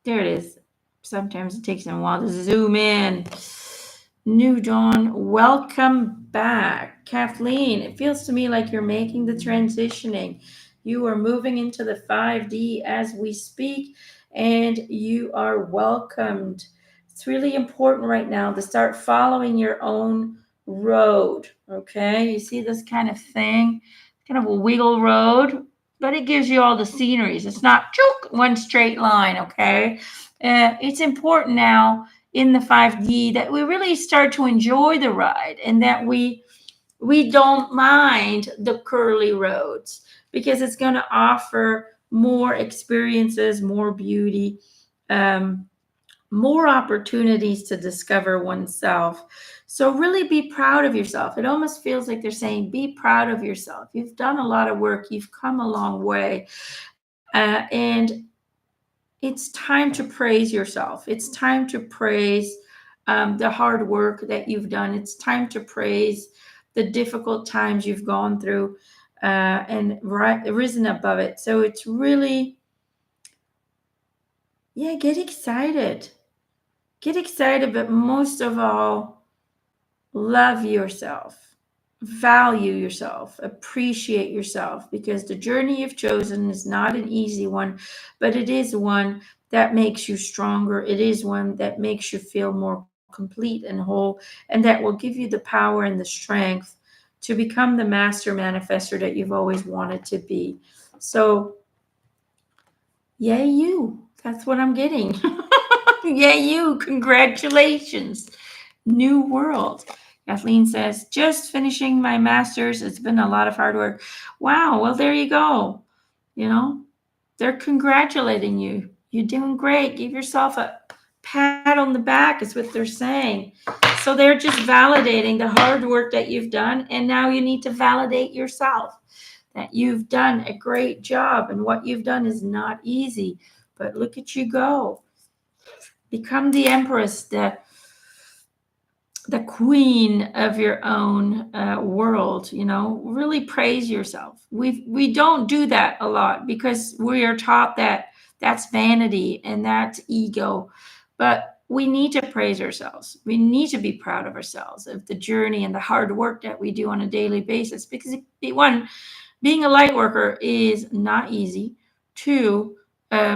There it is. Sometimes it takes them a while to zoom in. New Dawn, welcome back. Kathleen, it feels to me like you're making the transitioning. You are moving into the 5D as we speak, and you are welcomed. It's really important right now to start following your own road. Okay, you see this kind of thing, kind of a wiggle road, but it gives you all the sceneries. It's not choke one straight line. Okay, it's important now in the 5D that we really start to enjoy the ride, and that we don't mind the curly roads, because it's going to offer more experiences, more beauty, um, more opportunities to discover oneself. So really be proud of yourself. It almost feels like they're saying, be proud of yourself. You've done a lot of work. You've come a long way. And it's time to praise yourself. It's time to praise the hard work that you've done. It's time to praise the difficult times you've gone through, and risen above it. So it's really, yeah, get excited. Get excited, but most of all, love yourself, value yourself, appreciate yourself, because the journey you've chosen is not an easy one, but it is one that makes you stronger. It is one that makes you feel more complete and whole, and that will give you the power and the strength to become the master manifester that you've always wanted to be. So, yay, you. That's what I'm getting. Yay, you. Congratulations. New world. Kathleen says, just finishing my master's. It's been a lot of hard work. Wow. Well, there you go. You know, they're congratulating you. You're doing great. Give yourself a pat on the back, is what they're saying. So they're just validating the hard work that you've done. And now you need to validate yourself that you've done a great job. And what you've done is not easy. But look at you go. Become the empress, the queen of your own world. Really praise yourself. We don't do that a lot, because we are taught that that's vanity and that's ego, but we need to praise ourselves. We need to be proud of ourselves, of the journey and the hard work that we do on a daily basis, because one, being a light worker is not easy. Two,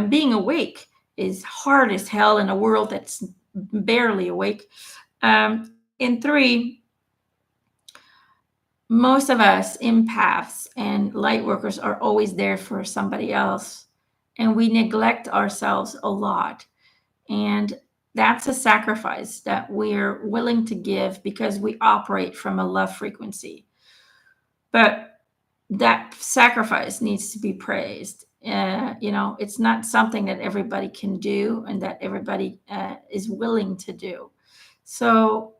being awake is hard as hell in a world that's barely awake. And three, most of us empaths and light workers are always there for somebody else, and we neglect ourselves a lot. And that's a sacrifice that we're willing to give because we operate from a love frequency. But that sacrifice needs to be praised. It's not something that everybody can do and that everybody is willing to do. So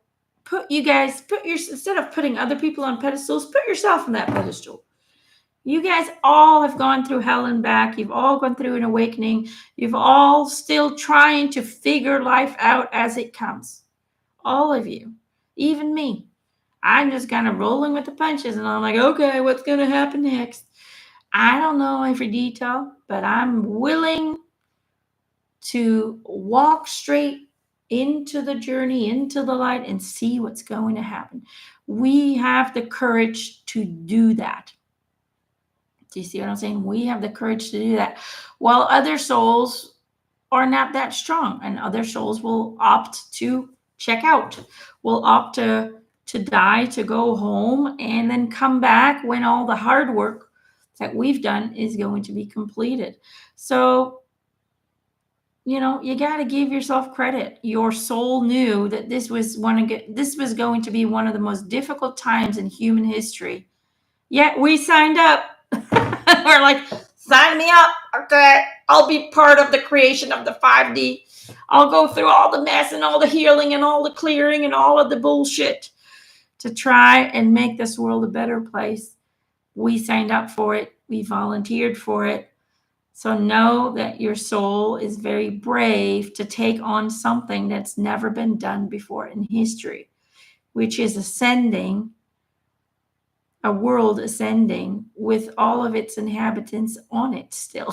instead of putting other people on pedestals, put yourself on that pedestal. You guys all have gone through hell and back. You've all gone through an awakening. You've all still trying to figure life out as it comes. All of you, even me. I'm just kind of rolling with the punches, and I'm like, okay, what's going to happen next? I don't know every detail, but I'm willing to walk straight into the journey, into the light, and see what's going to happen. We have the courage to do that. Do you see what I'm saying? We have the courage to do that. While other souls are not that strong, and other souls will opt to check out, will opt to die, to go home, and then come back when all the hard work that we've done is going to be completed. So, you got to give yourself credit. Your soul knew that this was going to be one of the most difficult times in human history. Yet we signed up. We're like, sign me up. Okay, I'll be part of the creation of the 5D. I'll go through all the mess and all the healing and all the clearing and all of the bullshit to try and make this world a better place. We signed up for it. We volunteered for it. So know that your soul is very brave to take on something that's never been done before in history, which is a world ascending with all of its inhabitants on it still.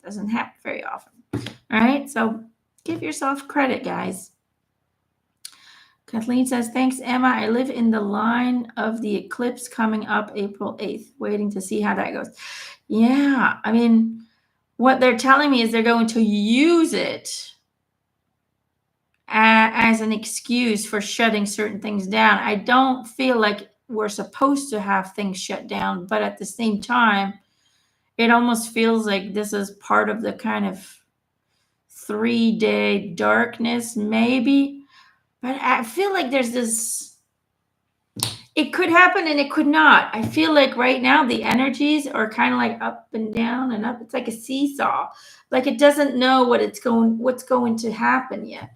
Doesn't happen very often. All right. So Give yourself credit, guys. Kathleen says, thanks, Emma. I live in the line of the eclipse coming up April 8th, waiting to see how that goes. Yeah, I mean, what they're telling me is they're going to use it as an excuse for shutting certain things down. I don't feel like we're supposed to have things shut down, but at the same time, it almost feels like this is part of the kind of 3-day darkness, maybe. But I feel like there's this, it could happen and it could not. I feel like right now the energies are kind of like up and down and up. It's like a seesaw. Like it doesn't know what's going to happen yet.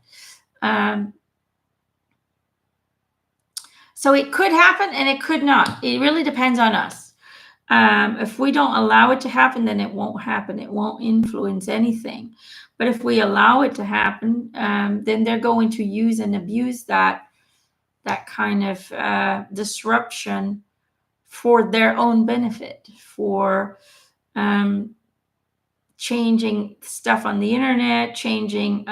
So it could happen and it could not. It really depends on us. If we don't allow it to happen, then it won't happen. It won't influence anything. But if we allow it to happen, then they're going to use and abuse that kind of disruption for their own benefit, for changing stuff on the internet, changing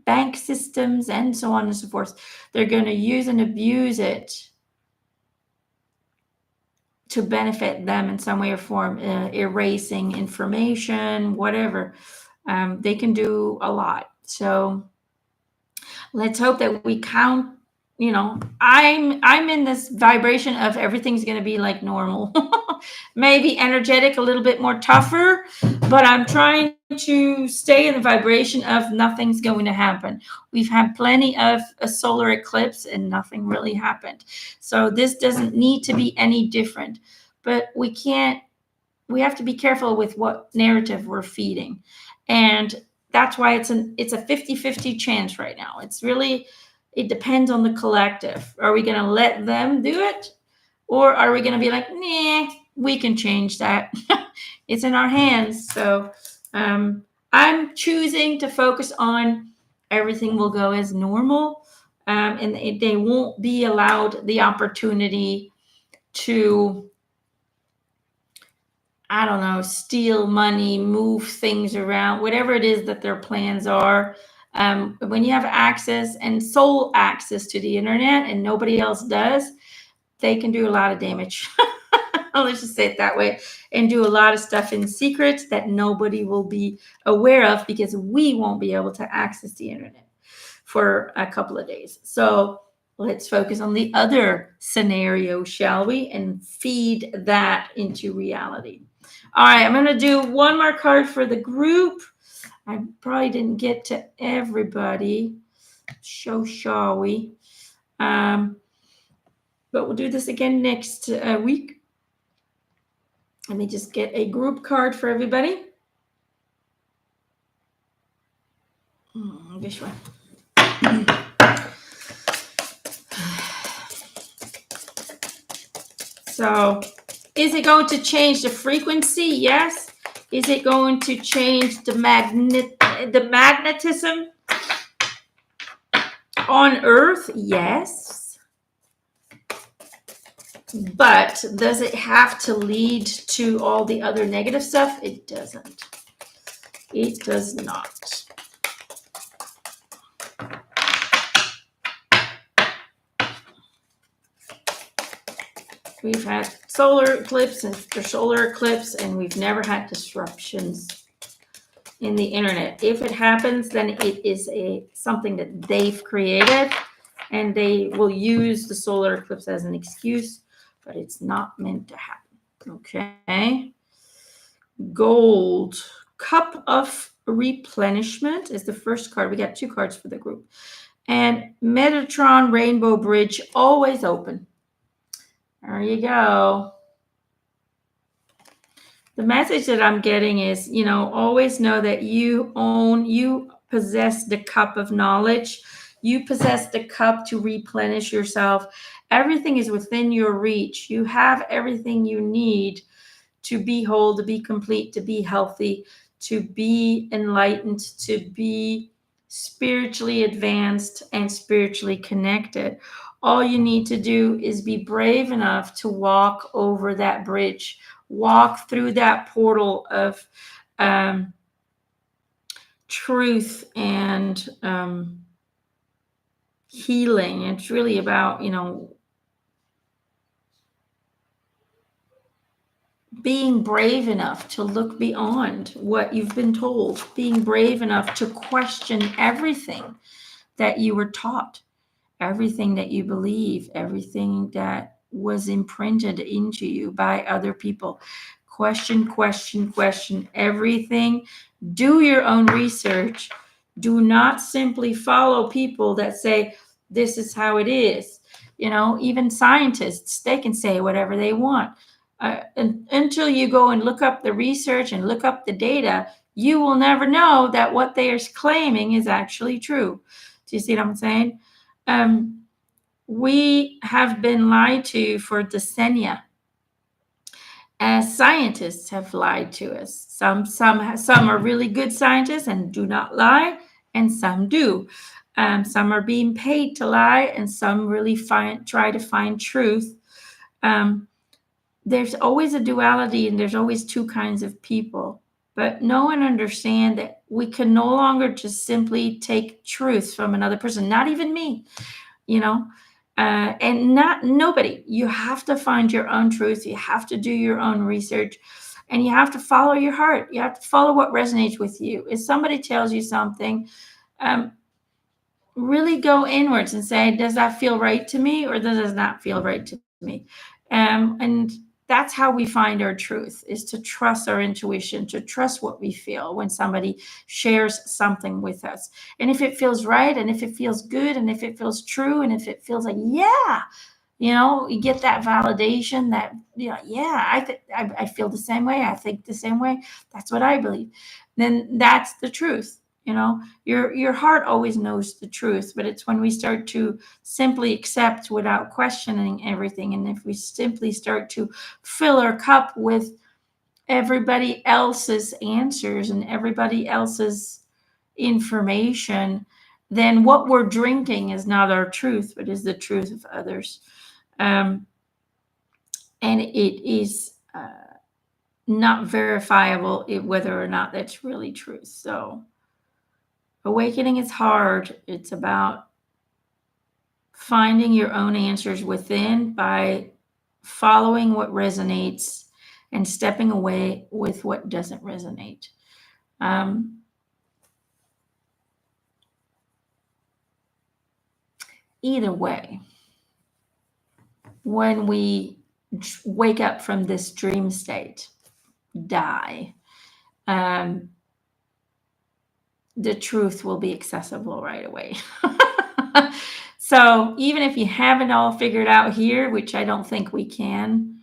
bank systems, and so on and so forth. They're going to use and abuse it to benefit them in some way or form, erasing information, whatever. They can do a lot. So let's hope that we count. I'm in this vibration of everything's going to be like normal. Maybe energetic, a little bit more tougher, but I'm trying to stay in the vibration of nothing's going to happen. We've had plenty of a solar eclipse and nothing really happened. So this doesn't need to be any different, but we have to be careful with what narrative we're feeding. And that's why it's a 50-50 chance right now. It depends on the collective. Are we going to let them do it? Or are we going to be like, nah, we can change that. It's in our hands. So I'm choosing to focus on everything will go as normal. And they won't be allowed the opportunity to, I don't know, steal money, move things around, whatever it is that their plans are. When you have access and sole access to the internet and nobody else does, they can do a lot of damage. Let's just say it that way, and do a lot of stuff in secret that nobody will be aware of because we won't be able to access the internet for a couple of days. So let's focus on the other scenario, shall we? And feed that into reality. All right, I'm going to do one more card for the group. I probably didn't get to everybody. So shall we? But we'll do this again next week. Let me just get a group card for everybody. This one. So, is it going to change the frequency? Yes. Is it going to change the magnetism on Earth? Yes. But does it have to lead to all the other negative stuff? It doesn't. It does not. We've had solar eclipse after solar eclipse, and we've never had disruptions in the internet. If it happens, then it is something that they've created, and they will use the solar eclipse as an excuse, but it's not meant to happen. Okay. Gold. Cup of replenishment is the first card. We got 2 cards for the group. And Metatron Rainbow Bridge, always open. There you go. The message that I'm getting is, always know that you possess the cup of knowledge. You possess the cup to replenish yourself. Everything is within your reach. You have everything you need to be whole, to be complete, to be healthy, to be enlightened, to be spiritually advanced and spiritually connected. All you need to do is be brave enough to walk over that bridge, walk through that portal of truth and healing. It's really about, being brave enough to look beyond what you've been told, being brave enough to question everything that you were taught, everything that you believe, everything that was imprinted into you by other people. Question, question, question everything. Do your own research. Do not simply follow people that say, this is how it is. Even scientists, they can say whatever they want. Until you go and look up the research and look up the data, you will never know that what they are claiming is actually true. Do you see what I'm saying? Um, we have been lied to for decennia. As scientists have lied to us. Some are really good scientists and do not lie, and some do. Some are being paid to lie, and some really try to find truth. There's always a duality, and there's always two kinds of people. But no one understands that we can no longer just simply take truth from another person, not even me, you know and not nobody. You have to find your own truth. You have to do your own research, and you have to follow your heart. You have to follow what resonates with you. If somebody tells you something, um, really go inwards and say, does that feel right to me, or does it not feel right to me? And that's how we find our truth, is to trust our intuition, to trust what we feel when somebody shares something with us. And if it feels right, and if it feels good, and if it feels true, and if it feels like, yeah, you get that validation that, yeah, I feel the same way. I think the same way. That's what I believe. Then that's the truth. Your heart always knows the truth, but it's when we start to simply accept without questioning everything, and if we simply start to fill our cup with everybody else's answers and everybody else's information, then what we're drinking is not our truth, but is the truth of others. um, and it is not verifiable whether or not that's really true. So awakening is hard. It's about finding your own answers within by following what resonates and stepping away with what doesn't resonate. Um, Either way, when we wake up from this dream state, die, um, the truth will be accessible right away. So even if you haven't all figured out here, which I don't think we can,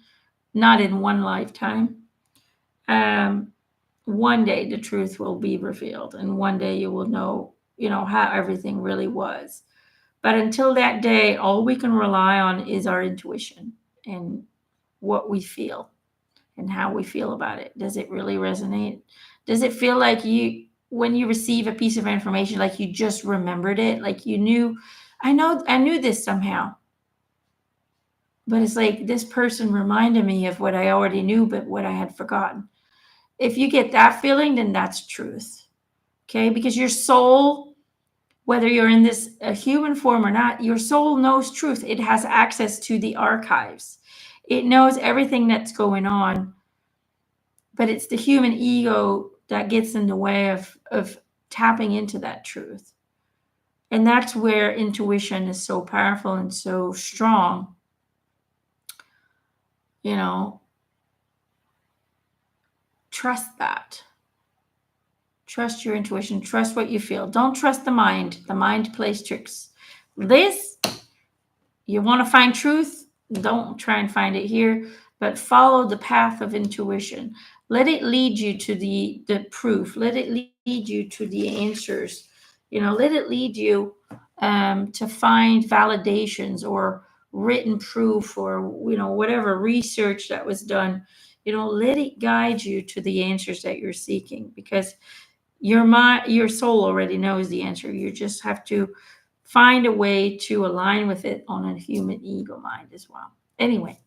not in one lifetime, um, one day the truth will be revealed, and one day you will know, how everything really was. But until that day, all we can rely on is our intuition and what we feel and how we feel about it. Does it really resonate? Does it feel like when you receive a piece of information, like you just remembered it, like you knew, I knew this somehow, but it's like this person reminded me of what I already knew, but what I had forgotten. If you get that feeling, then that's truth. Okay, because your soul, whether you're in this human form or not, your soul knows truth. It has access to the archives. It knows everything that's going on, but it's the human ego that gets in the way of tapping into that truth. And that's where intuition is so powerful and so strong. You know, trust that. Trust your intuition. Trust what you feel. Don't trust the mind. The mind plays tricks. This, you want to find truth? Don't try and find it here, but follow the path of intuition. Let it lead you to the proof. Let it lead you to the answers. Let it lead you to find validations or written proof, or whatever research that was done. Let it guide you to the answers that you're seeking, because your soul already knows the answer. You just have to find a way to align with it on a human ego mind as well. Anyway,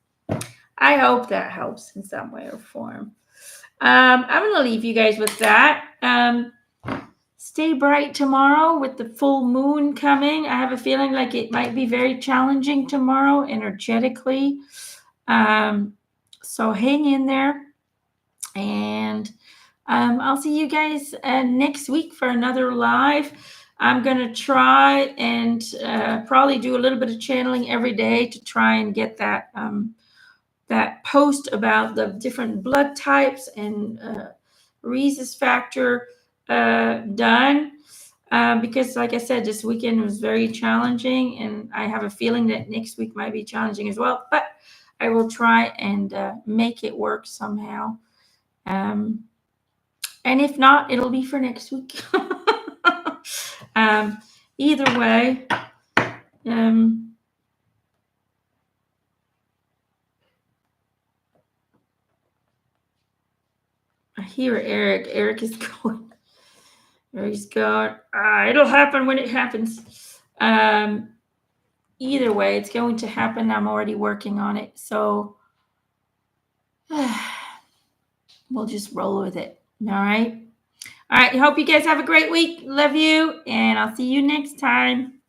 I hope that helps in some way or form. I'm going to leave you guys with that. stay bright tomorrow with the full moon coming. I have a feeling like it might be very challenging tomorrow energetically. So hang in there. And I'll see you guys next week for another live. I'm going to try and probably do a little bit of channeling every day to try and get that post about the different blood types and rhesus factor done. Because like I said, this weekend was very challenging, and I have a feeling that next week might be challenging as well, but I will try and make it work somehow. And if not, it'll be for next week. Either way, I hear Eric. Eric is going. Eric's going. It'll happen when it happens. Either way, it's going to happen. I'm already working on it. So we'll just roll with it. All right. All right. Hope you guys have a great week. Love you. And I'll see you next time.